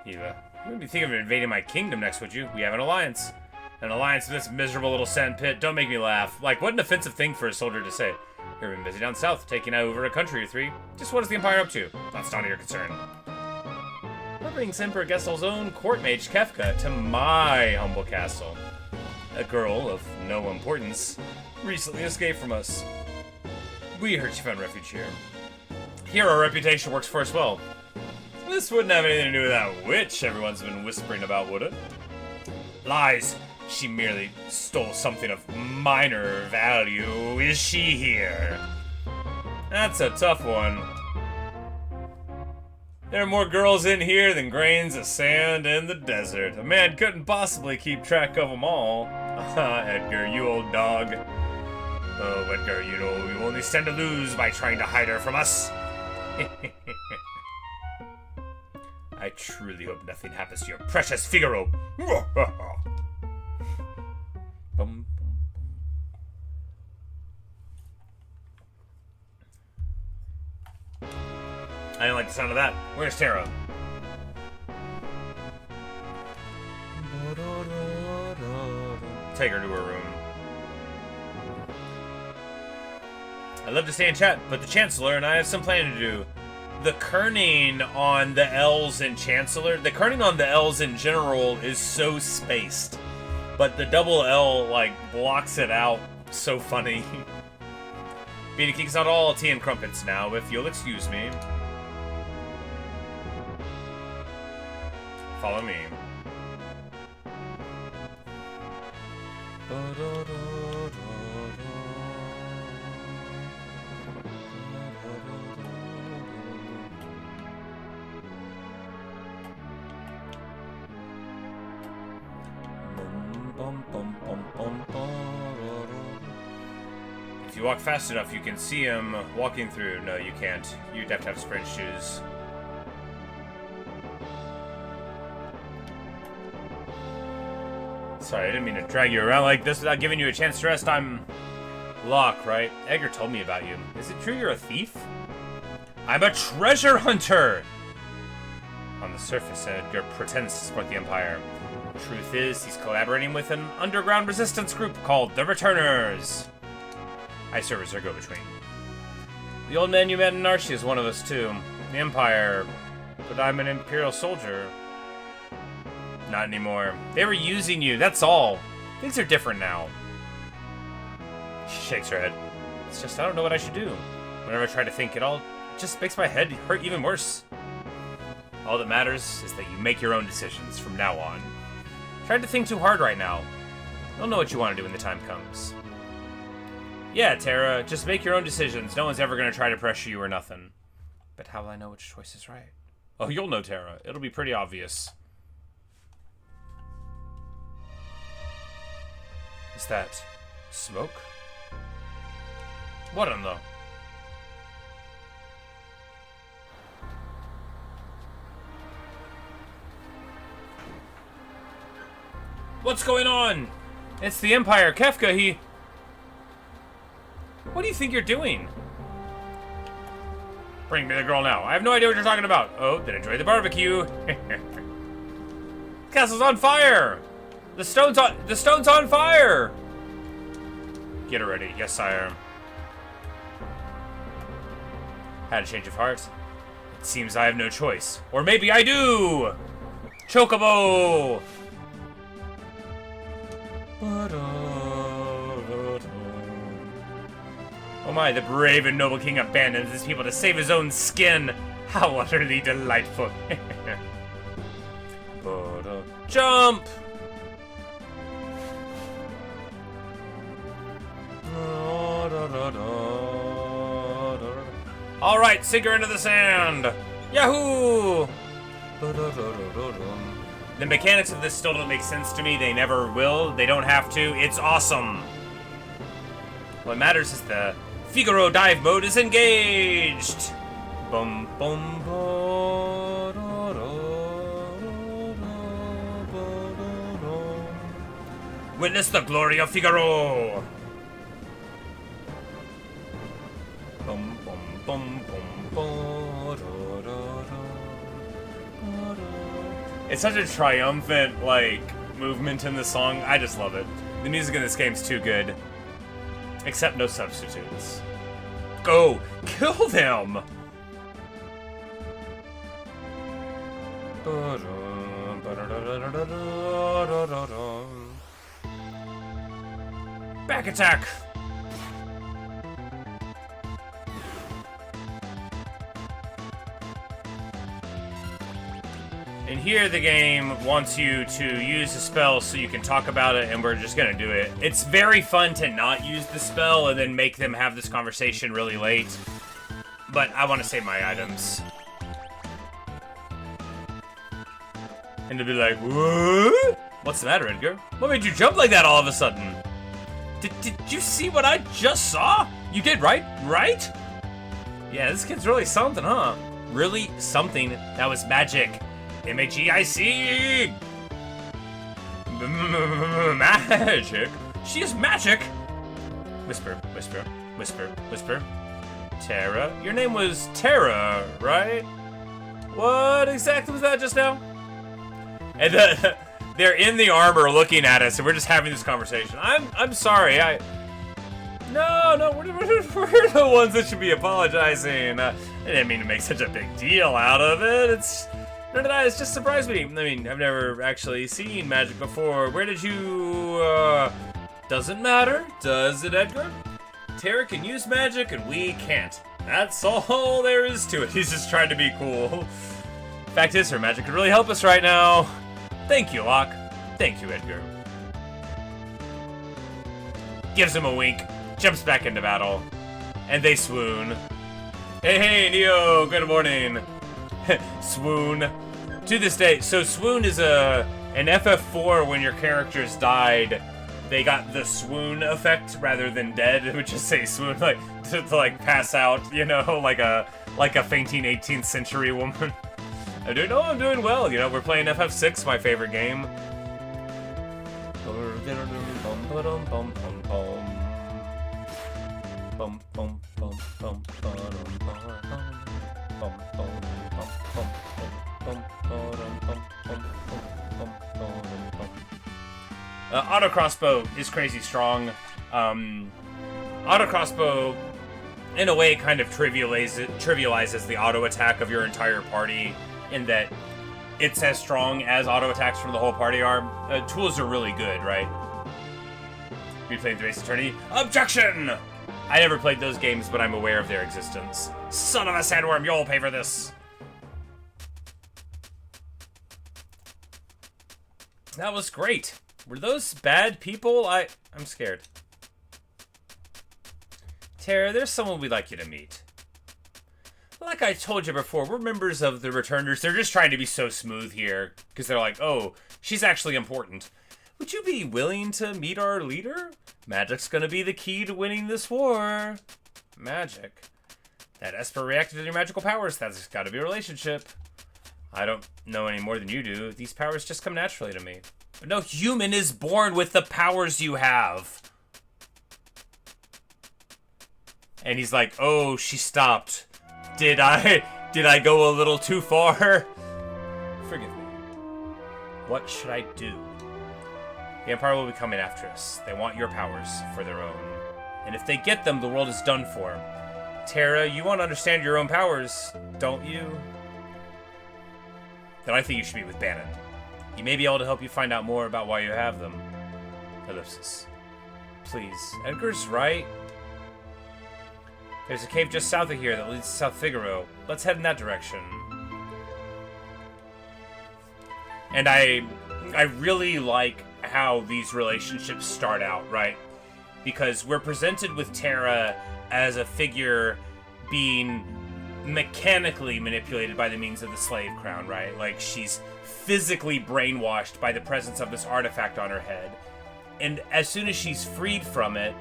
You wouldn't be thinking of invading my kingdom next, would you? We have an alliance. An alliance in this miserable little sand pit. Don't make me laugh. Like, what an offensive thing for a soldier to say. You've been busy down south, taking over a country or 3. Just what is the Empire up to? That's none of your concern. That brings Emperor Gessel's own court mage Kefka to my humble castle. A girl of no importance recently escaped from us. We heard she found refuge here. Here our reputation works for us well. This wouldn't have anything to do with that witch everyone's been whispering about, would it? Lies. She merely stole something of minor value. Is she here? That's a tough one. There are more girls in here than grains of sand in the desert. A man couldn't possibly keep track of them all. Edgar, you old dog. Oh, Edgar, you know, you only stand to lose by trying to hide her from us. I truly hope nothing happens to your precious Figaro. Bum, bum. I didn't like the sound of that. Where's Tara? Take her to her room. I'd love to stay and chat, but the Chancellor and I have some planning to do. The kerning on the L's in Chancellor, the kerning on the L's in general is so spaced. But the double L, like, blocks it out. So funny. Being a geek's not all tea and crumpets now, if you'll excuse me. Follow me. If you walk fast enough, you can see him walking through. No, you can't. You'd have to have sprint shoes. Sorry, I didn't mean to drag you around like this without giving you a chance to rest. I'm Locke, right? Edgar told me about you. Is it true you're a thief? I'm a treasure hunter! On the surface, Edgar pretends to support the Empire. Truth is, he's collaborating with an underground resistance group called the Returners. I serve as their go-between. The old man you met in Narshi is one of us, too. The Empire. But I'm an Imperial soldier. Not anymore. They were using you, that's all. Things are different now. She shakes her head. It's just I don't know what I should do. Whenever I try to think, it all just makes my head hurt even worse. All that matters is that you make your own decisions from now on. Trying to think too hard right now. You'll know what you want to do when the time comes. Yeah, Tara, just make your own decisions. No one's ever going to try to pressure you or nothing. But how will I know which choice is right? Oh, you'll know, Tara. It'll be pretty obvious. Is that smoke? What in the... What's going on? It's the Empire. Kefka, he... What do you think you're doing? Bring me the girl now. I have no idea what you're talking about. Oh, then enjoy the barbecue. Castle's on fire! The stone's on fire! Get her ready. Yes, sire. Had a change of heart. It seems I have no choice. Or maybe I do! Chocobo! Oh my, the brave and noble king abandons his people to save his own skin. How utterly delightful. Jump! Alright, sink her into the sand! Yahoo! The mechanics of this still don't make sense to me. They never will. They don't have to. It's awesome. What matters is the Figaro dive mode is engaged. Bum bum Witness the glory of Figaro. Bum bum bum bum. It's such a triumphant, like, movement in the song. I just love it. The music in this game's too good. Except no substitutes. Go! Kill them! Back attack! And here the game wants you to use the spell so you can talk about it, and we're just gonna do it. It's very fun to not use the spell and then make them have this conversation really late. But I want to save my items. And they'll be like, what? What's the matter, Edgar? What made you jump like that all of a sudden? Did you see what I just saw? You did, right? Right? Yeah, this kid's really something, huh? Really something. That was magic. M-A-G-I-C! Magic? She is magic! Whisper, whisper, whisper, whisper. Tara? Your name was Tara, right? What exactly was that just now? And they're in the armor looking at us, and we're just having this conversation. I'm sorry, No, we're the ones that should be apologizing. I didn't mean to make such a big deal out of it. None of that has just surprised me. I mean, I've never actually seen magic before. Where did you, Doesn't matter, does it, Edgar? Tara can use magic and we can't. That's all there is to it. He's just trying to be cool. Fact is, her magic could really help us right now. Thank you, Locke. Thank you, Edgar. Gives him a wink, jumps back into battle, and they swoon. Hey, Neo, good morning. Swoon. To this day, so swoon is an FF4 when your character's died. they got the swoon effect rather than dead. It would just say swoon, like to like pass out, you know, like a fainting 18th century woman. I don't know, I'm doing well. You know, we're playing FF6, my favorite game. Auto crossbow is crazy strong. Auto crossbow, in a way, kind of trivializes the auto attack of your entire party, in that it's as strong as auto attacks from the whole party are. Tools are really good, right? We played the Ace Attorney. Objection! I never played those games, but I'm aware of their existence. Son of a sandworm, you'll pay for this! That was great. Were those bad people? I'm scared. Tara, there's someone we'd like you to meet. Like I told you before, we're members of the Returners. They're just trying to be so smooth here, because they're like, oh, she's actually important. Would you be willing to meet our leader? Magic's gonna be the key to winning this war. Magic? That Esper reacted to your magical powers. That's gotta be a relationship. I don't know any more than you do. These powers just come naturally to me. But no human is born with the powers you have. And he's like, oh, she stopped. Did I go a little too far? Forgive me. What should I do? The Empire will be coming after us. They want your powers for their own. And if they get them, the world is done for. Tara, you want to understand your own powers, don't you? Then I think you should meet with Bannon. He may be able to help you find out more about why you have them. Ellipsis. Please. Edgar's right. There's a cave just south of here that leads to South Figaro. Let's head in that direction. And I really like how these relationships start out, right? Because we're presented with Tara as a figure being mechanically manipulated by the means of the slave crown, right? Like, she's physically brainwashed by the presence of this artifact on her head. And as soon as she's freed from it,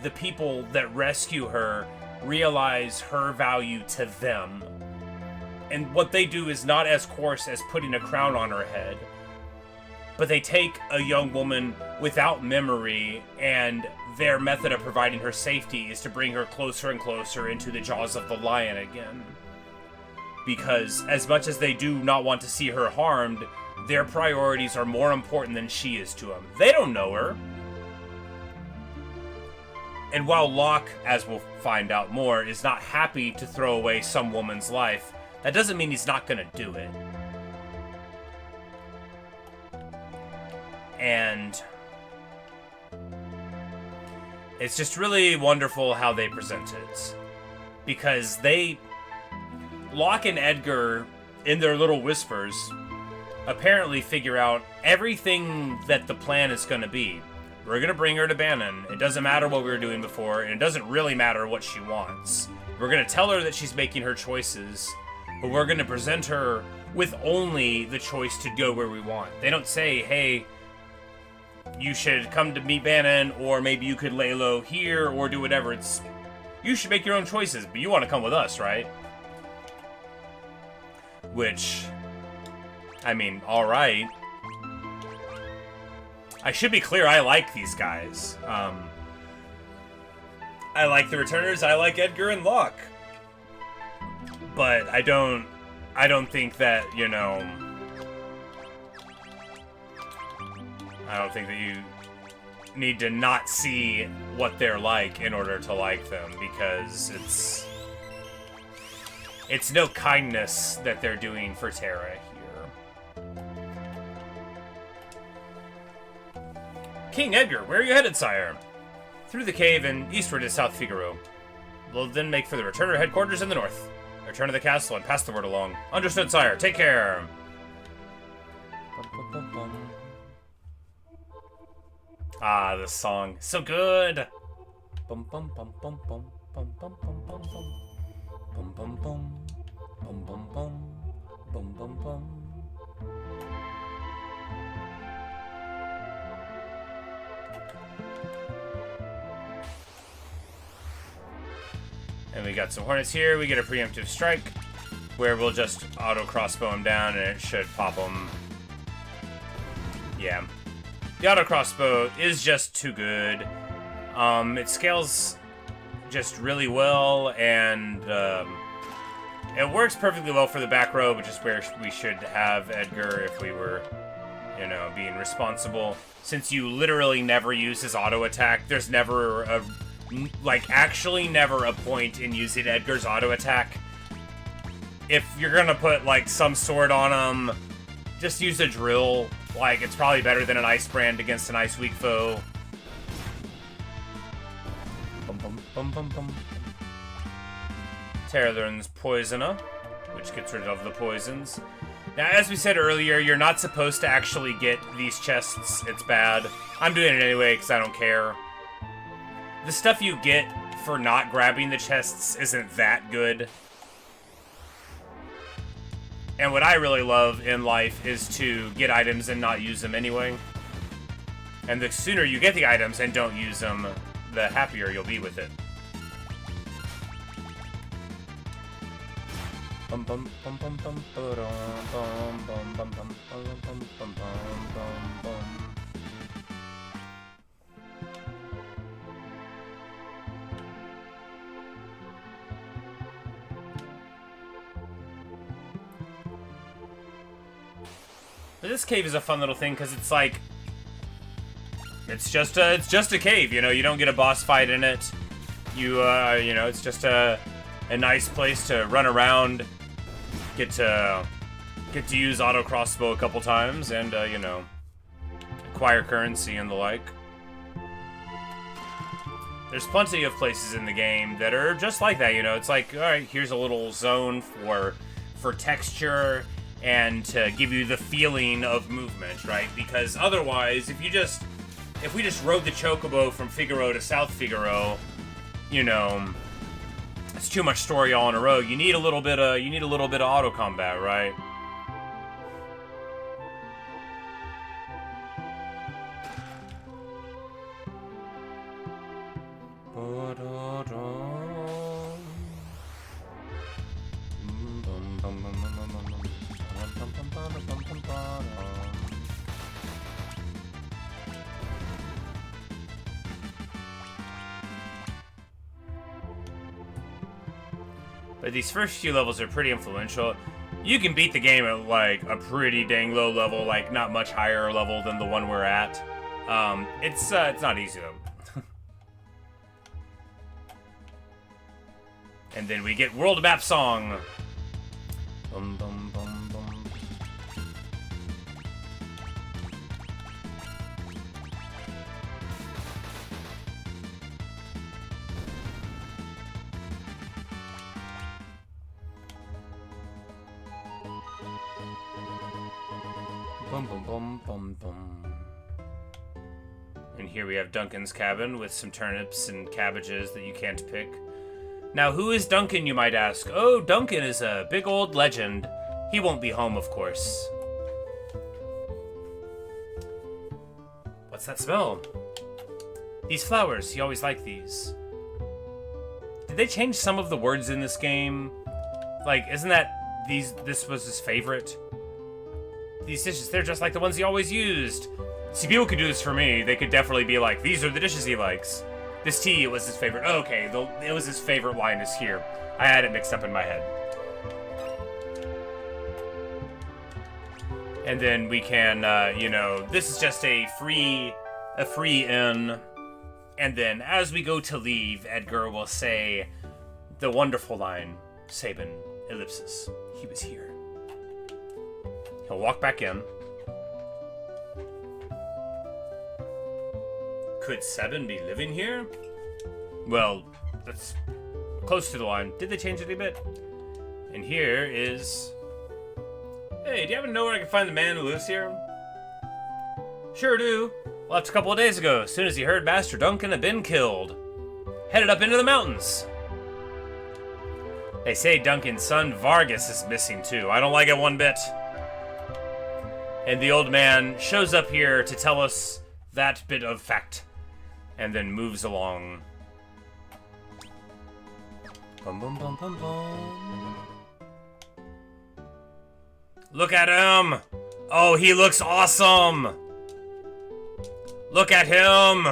the people that rescue her realize her value to them. And what they do is not as coarse as putting a crown on her head, but they take a young woman without memory, and their method of providing her safety is to bring her closer and closer into the jaws of the lion again. Because as much as they do not want to see her harmed, their priorities are more important than she is to them. They don't know her. And while Locke, as we'll find out more, is not happy to throw away some woman's life, that doesn't mean he's not gonna do it. And it's just really wonderful how they present it. Because Locke and Edgar, in their little whispers, apparently figure out everything that the plan is gonna be. We're gonna bring her to Bannon. It doesn't matter what we were doing before, and it doesn't really matter what she wants. We're gonna tell her that she's making her choices, but we're gonna present her with only the choice to go where we want. They don't say, hey, you should come to meet Bannon, or maybe you could lay low here, or do whatever. It's, you should make your own choices, but you want to come with us, right? Which, I mean, alright. I should be clear, I like these guys. I like the Returners, I like Edgar and Locke. But I don't think that, you know, I don't think that you need to not see what they're like in order to like them, because it's no kindness that they're doing for Tara here. King Edgar, where are you headed, sire? Through the cave and eastward to South Figaro. We'll then make for the Returner headquarters in the north. Return to the castle and pass the word along. Understood, sire. Take care. Ah, this song. So good. Bum bum bum bum bum bum bum bum bum bum bum bum bum bum bum bum bum. And we got some hornets here. We get a preemptive strike, where we'll just auto crossbow him down, and it should pop him. Yeah. The auto crossbow is just too good. It scales just really well, and it works perfectly well for the back row, which is where we should have Edgar if we were, you know, being responsible. Since you literally never use his auto attack, there's never a, like, actually never a point in using Edgar's auto attack. If you're gonna put, like, some sword on him, just use a drill. Like, it's probably better than an ice brand against an ice weak foe. Bum, bum, bum, bum, bum. Terror's Poisoner, which gets rid of the poisons. Now, as we said earlier, you're not supposed to actually get these chests. It's bad. I'm doing it anyway because I don't care. The stuff you get for not grabbing the chests isn't that good. And what I really love in life is to get items and not use them anyway. And the sooner you get the items and don't use them, the happier you'll be with it. Bum bum bum bum bum bum bum bum bum bum bum bum bum bum. But this cave is a fun little thing because it's like it's just a cave, you know. You don't get a boss fight in it. You know, it's just a nice place to run around, get to use auto crossbow a couple times, and you know, acquire currency and the like. There's plenty of places in the game that are just like that, you know. It's like, all right, here's a little zone for texture and to give you the feeling of movement, right? Because otherwise, if we just rode the Chocobo from Figaro to South Figaro, you know, it's too much story all in a row. You need a little bit of auto combat, right? But these first few levels are pretty influential. You can beat the game at, like, a pretty dang low level, like, not much higher level than the one we're at. It's not easy, though. And then we get World Map Song. Bum, bum, bum, bum. Bum, bum, bum, bum, bum. And here we have Duncan's cabin with some turnips and cabbages that you can't pick. Now, who is Duncan, you might ask? Oh, Duncan is a big old legend. He won't be home, of course. What's that smell? These flowers, he always liked these. Did they change some of the words in this game? Like, isn't that this was his favorite? These dishes, they're just like the ones he always used. See, people could do this for me. They could definitely be like, these are the dishes he likes. This tea, it was his favorite. Oh, okay, it was his favorite line is here. I had it mixed up in my head. And then we can, you know, this is just a free inn. And then as we go to leave, Edgar will say the wonderful line, Sabin, ellipsis, he was here. He'll walk back in. Could Sabin be living here? Well, that's close to the line. Did they change it a bit? And here is... Hey, do you happen to know where I can find the man who lives here? Sure do. Left a couple of days ago, as soon as he heard Master Duncan had been killed. Headed up into the mountains. They say Duncan's son Vargas is missing too. I don't like it one bit. And the old man shows up here to tell us that bit of fact. And then moves along. Bum, bum, bum, bum, bum. Look at him! Oh, he looks awesome! Look at him!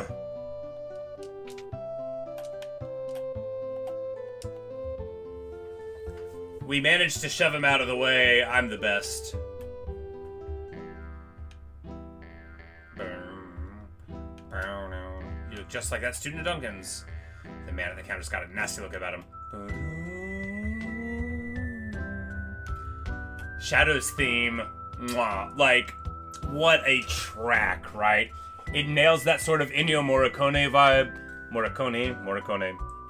We managed to shove him out of the way. I'm the best. You look just like that student at Duncan's. The man at the counter's got a nasty look about him. Shadow's theme. Mwah. Like, what a track, right? It nails that sort of Ennio Morricone vibe. Morricone.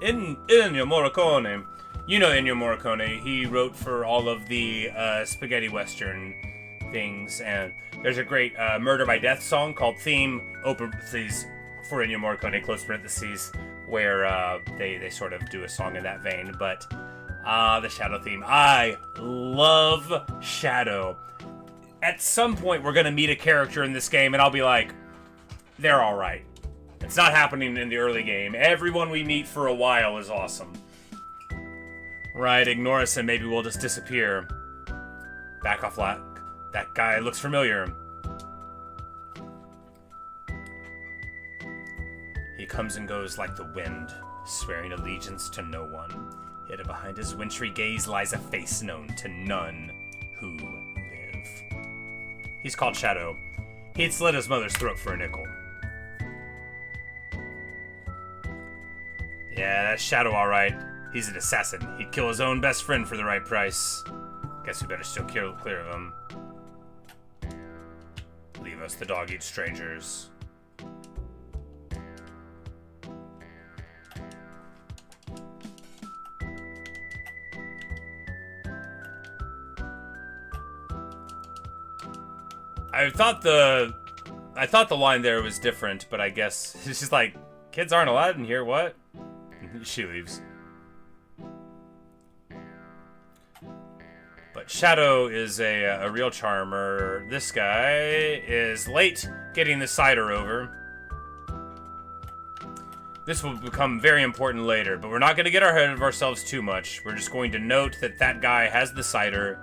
Ennio Morricone. You know Ennio Morricone. He wrote for all of the spaghetti western things, and there's a great Murder by Death song called Theme, open parentheses, for Ennio Morricone, close parentheses, where they sort of do a song in that vein. But the Shadow theme. I love Shadow. At some point, we're going to meet a character in this game, and I'll be like, they're alright. It's not happening in the early game. Everyone we meet for a while is awesome. Right, ignore us and maybe we'll just disappear. Back off, that guy looks familiar. He comes and goes like the wind, swearing allegiance to no one. Hidden behind his wintry gaze lies a face known to none who live. He's called Shadow. He'd slit his mother's throat for a nickel. Yeah, that's Shadow alright. He's an assassin. He'd kill his own best friend for the right price. Guess we better still clear of him. Leave us, the dog eats strangers. I thought the line there was different, but I guess it's just like, kids aren't allowed in here, what? She leaves. But Shadow is a real charmer. This guy is late getting the cider over. This will become very important later, but we're not going to get ahead of ourselves too much. We're just going to note that that guy has the cider.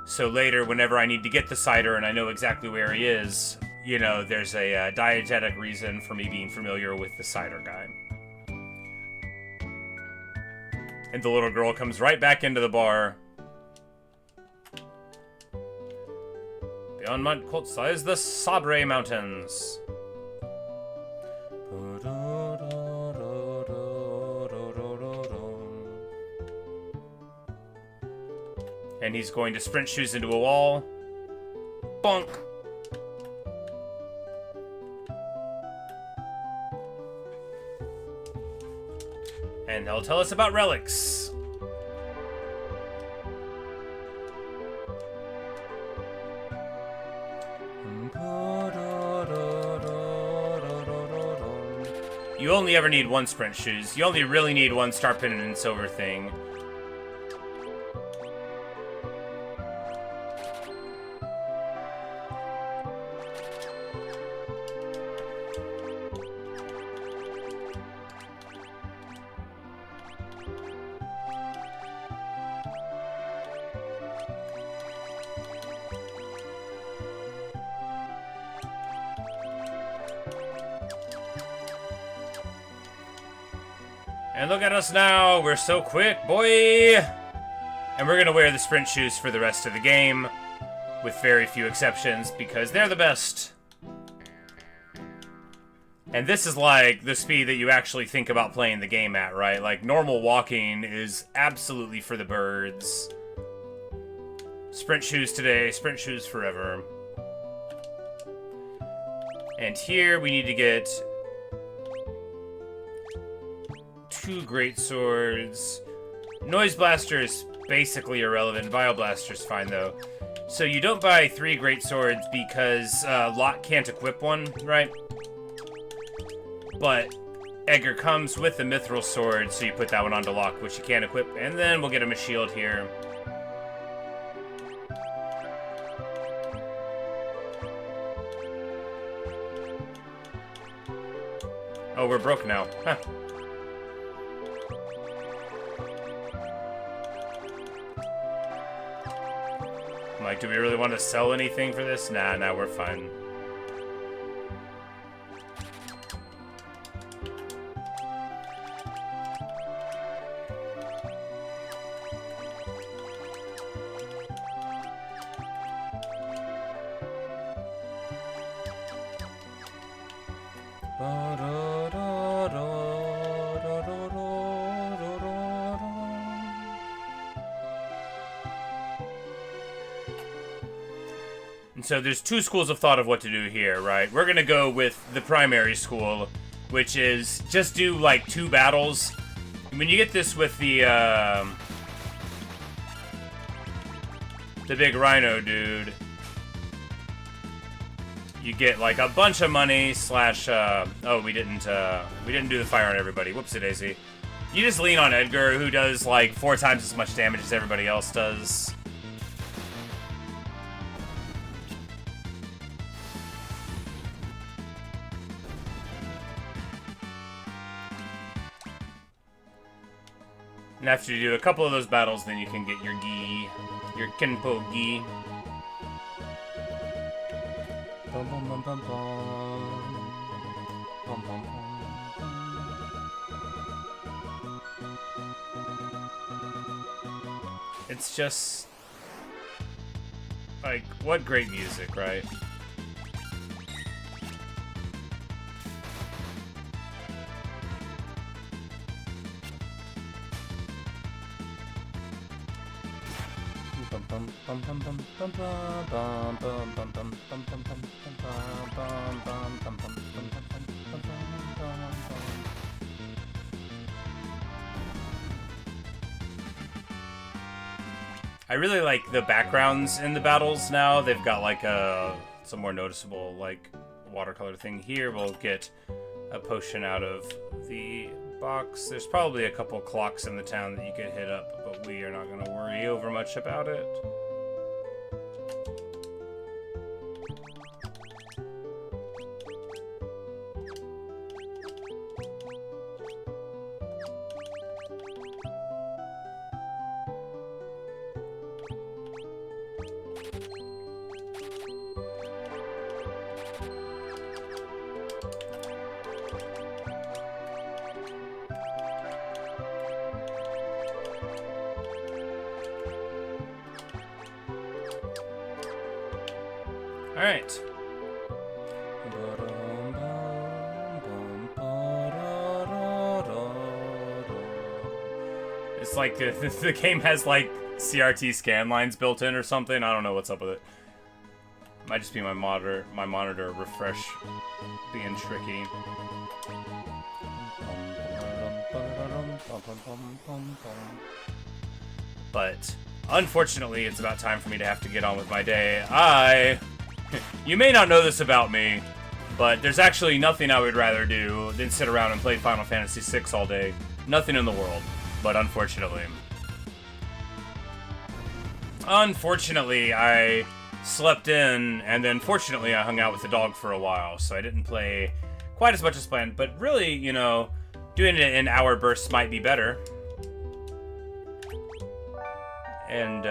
So later, whenever I need to get the cider and I know exactly where he is, you know, there's a diegetic reason for me being familiar with the cider guy. And the little girl comes right back into the bar. Beyond Mount Colt lies the Sabre Mountains. And he's going to sprint shoes into a wall. Bonk. And he'll tell us about relics. You only ever need one sprint shoes. You only really need one star pendant and silver thing. And look at us now, we're so quick, boy! And we're gonna wear the sprint shoes for the rest of the game, with very few exceptions, because they're the best. And this is like the speed that you actually think about playing the game at, right? Like, normal walking is absolutely for the birds. Sprint shoes today, sprint shoes forever. And here we need to get 2 great swords. Noise Blaster is basically irrelevant. Vile Blaster's fine though. So you don't buy 3 great swords because Locke can't equip one, right? But Edgar comes with the Mithril sword, so you put that one onto Locke, which you can't equip, and then we'll get him a shield here. Oh, we're broke now. Huh. like, do we really want to sell anything for this? Nah, we're fine. And so there's two schools of thought of what to do here, right? We're gonna go with the primary school, which is just do like 2 battles. When you get this with the big rhino dude, you get like a bunch of money slash oh, we didn't do the fire on everybody. Whoopsie daisy. You just lean on Edgar, who does like 4 times as much damage as everybody else does. And after you do a couple of those battles, then you can get your gi, your Kenpo gi. Bum, bum, bum, bum, bum. Bum, bum, bum. It's just like, what great music, right? I really like the backgrounds in the battles now. They've got like some more noticeable like watercolor thing here. We'll get a potion out of the box. There's probably a couple clocks in the town that you could hit up, but we are not going to worry over much about it. Alright. It's like the game has like CRT scan lines built in or something. I don't know what's up with it. Might just be my monitor refresh being tricky. But unfortunately, it's about time for me to have to get on with my day. You may not know this about me, but there's actually nothing I would rather do than sit around and play Final Fantasy VI all day. Nothing in the world, but unfortunately. Unfortunately, I slept in, and then fortunately I hung out with the dog for a while, so I didn't play quite as much as planned, but really, you know, doing it in hour bursts might be better. And,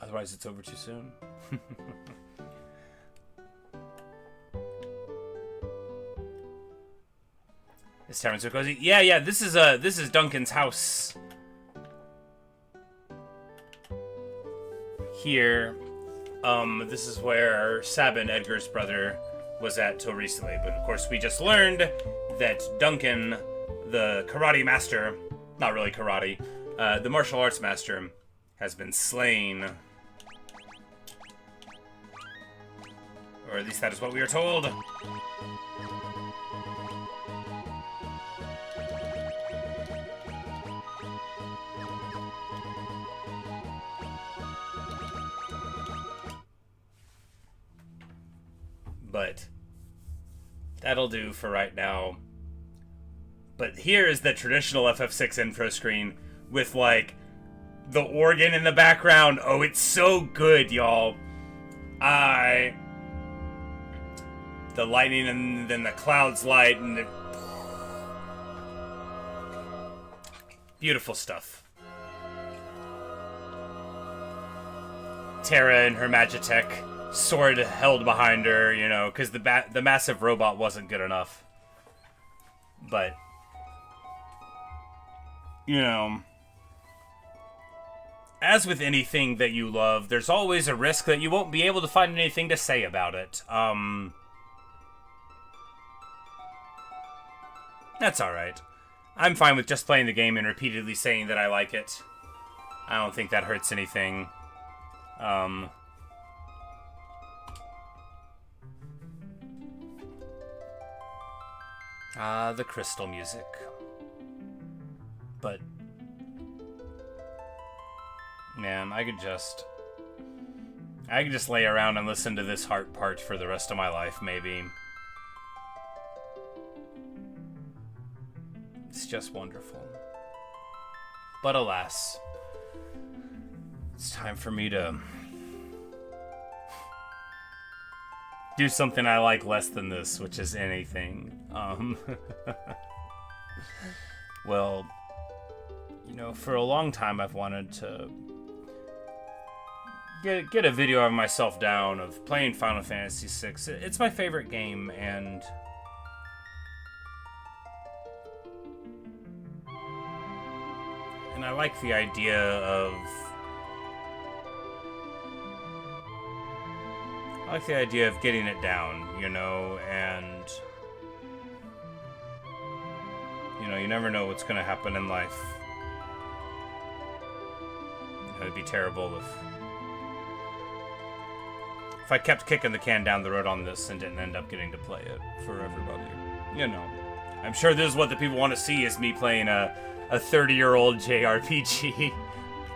otherwise it's over too soon. This tavern's so cozy. Yeah, this is Duncan's house. Here, this is where Sabin, Edgar's brother, was at till recently. But of course, we just learned that Duncan, the karate master, not really karate, the martial arts master, has been slain. Or at least that is what we are told. But that'll do for right now. But here is the traditional FF6 intro screen with, like, the organ in the background. Oh, it's so good, y'all. The lightning and then the clouds light and the... Beautiful stuff. Terra and her Magitech sword held behind her, you know, because the massive robot wasn't good enough. But, you know, as with anything that you love, there's always a risk that you won't be able to find anything to say about it. That's alright. I'm fine with just playing the game and repeatedly saying that I like it. I don't think that hurts anything. The crystal music. But, man, I could just lay around and listen to this heart part for the rest of my life, maybe. It's just wonderful. But alas, it's time for me to do something I like less than this, which is anything. Well, you know, for a long time I've wanted to get a video of myself down of playing Final Fantasy VI. It's my favorite game, and I like the idea of getting it down, you know, and you know, you never know what's going to happen in life. It'd be terrible if I kept kicking the can down the road on this and didn't end up getting to play it for everybody. You know, I'm sure this is what the people want to see, is me playing a 30-year-old JRPG.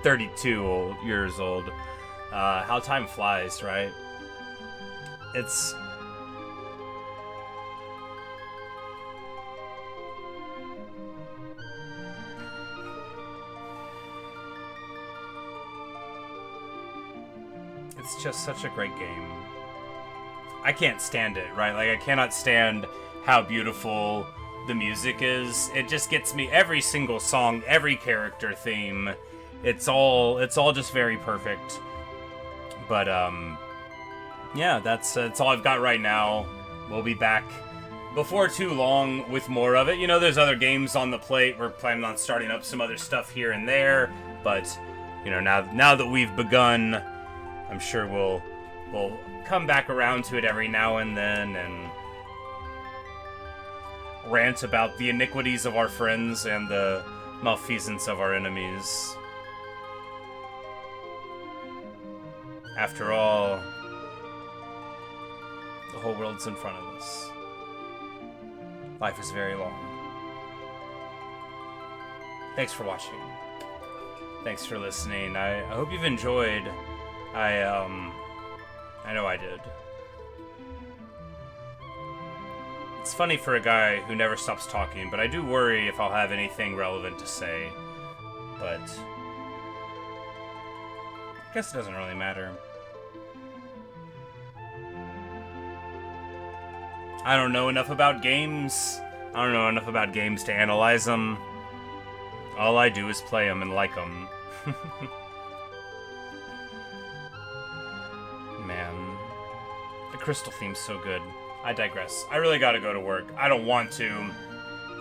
32 years old. How time flies, right? It's just such a great game. I can't stand it, right? Like, I cannot stand how beautiful the music is. It just gets me. Every single song, every character theme, it's all just very perfect. But yeah, that's all I've got right now. We'll be back before too long with more of it. You know, there's other games on the plate. We're planning on starting up some other stuff here and there, but you know, now that we've begun, I'm sure we'll come back around to it every now and then and rant about the iniquities of our friends and the malfeasance of our enemies. After all, the whole world's in front of us. Life is very long. Thanks for watching. Thanks for listening. I hope you've enjoyed. I know I did. It's funny for a guy who never stops talking, but I do worry if I'll have anything relevant to say. But I guess it doesn't really matter. I don't know enough about games. I don't know enough about games to analyze them. All I do is play them and like them. Man, the crystal theme's so good. I digress. I really gotta go to work. I don't want to.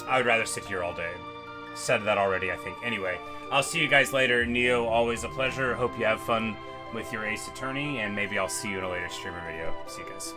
I would rather sit here all day. Said that already, I think. Anyway, I'll see you guys later. Neo, always a pleasure. Hope you have fun with your Ace Attorney, and maybe I'll see you in a later streamer video. See you guys.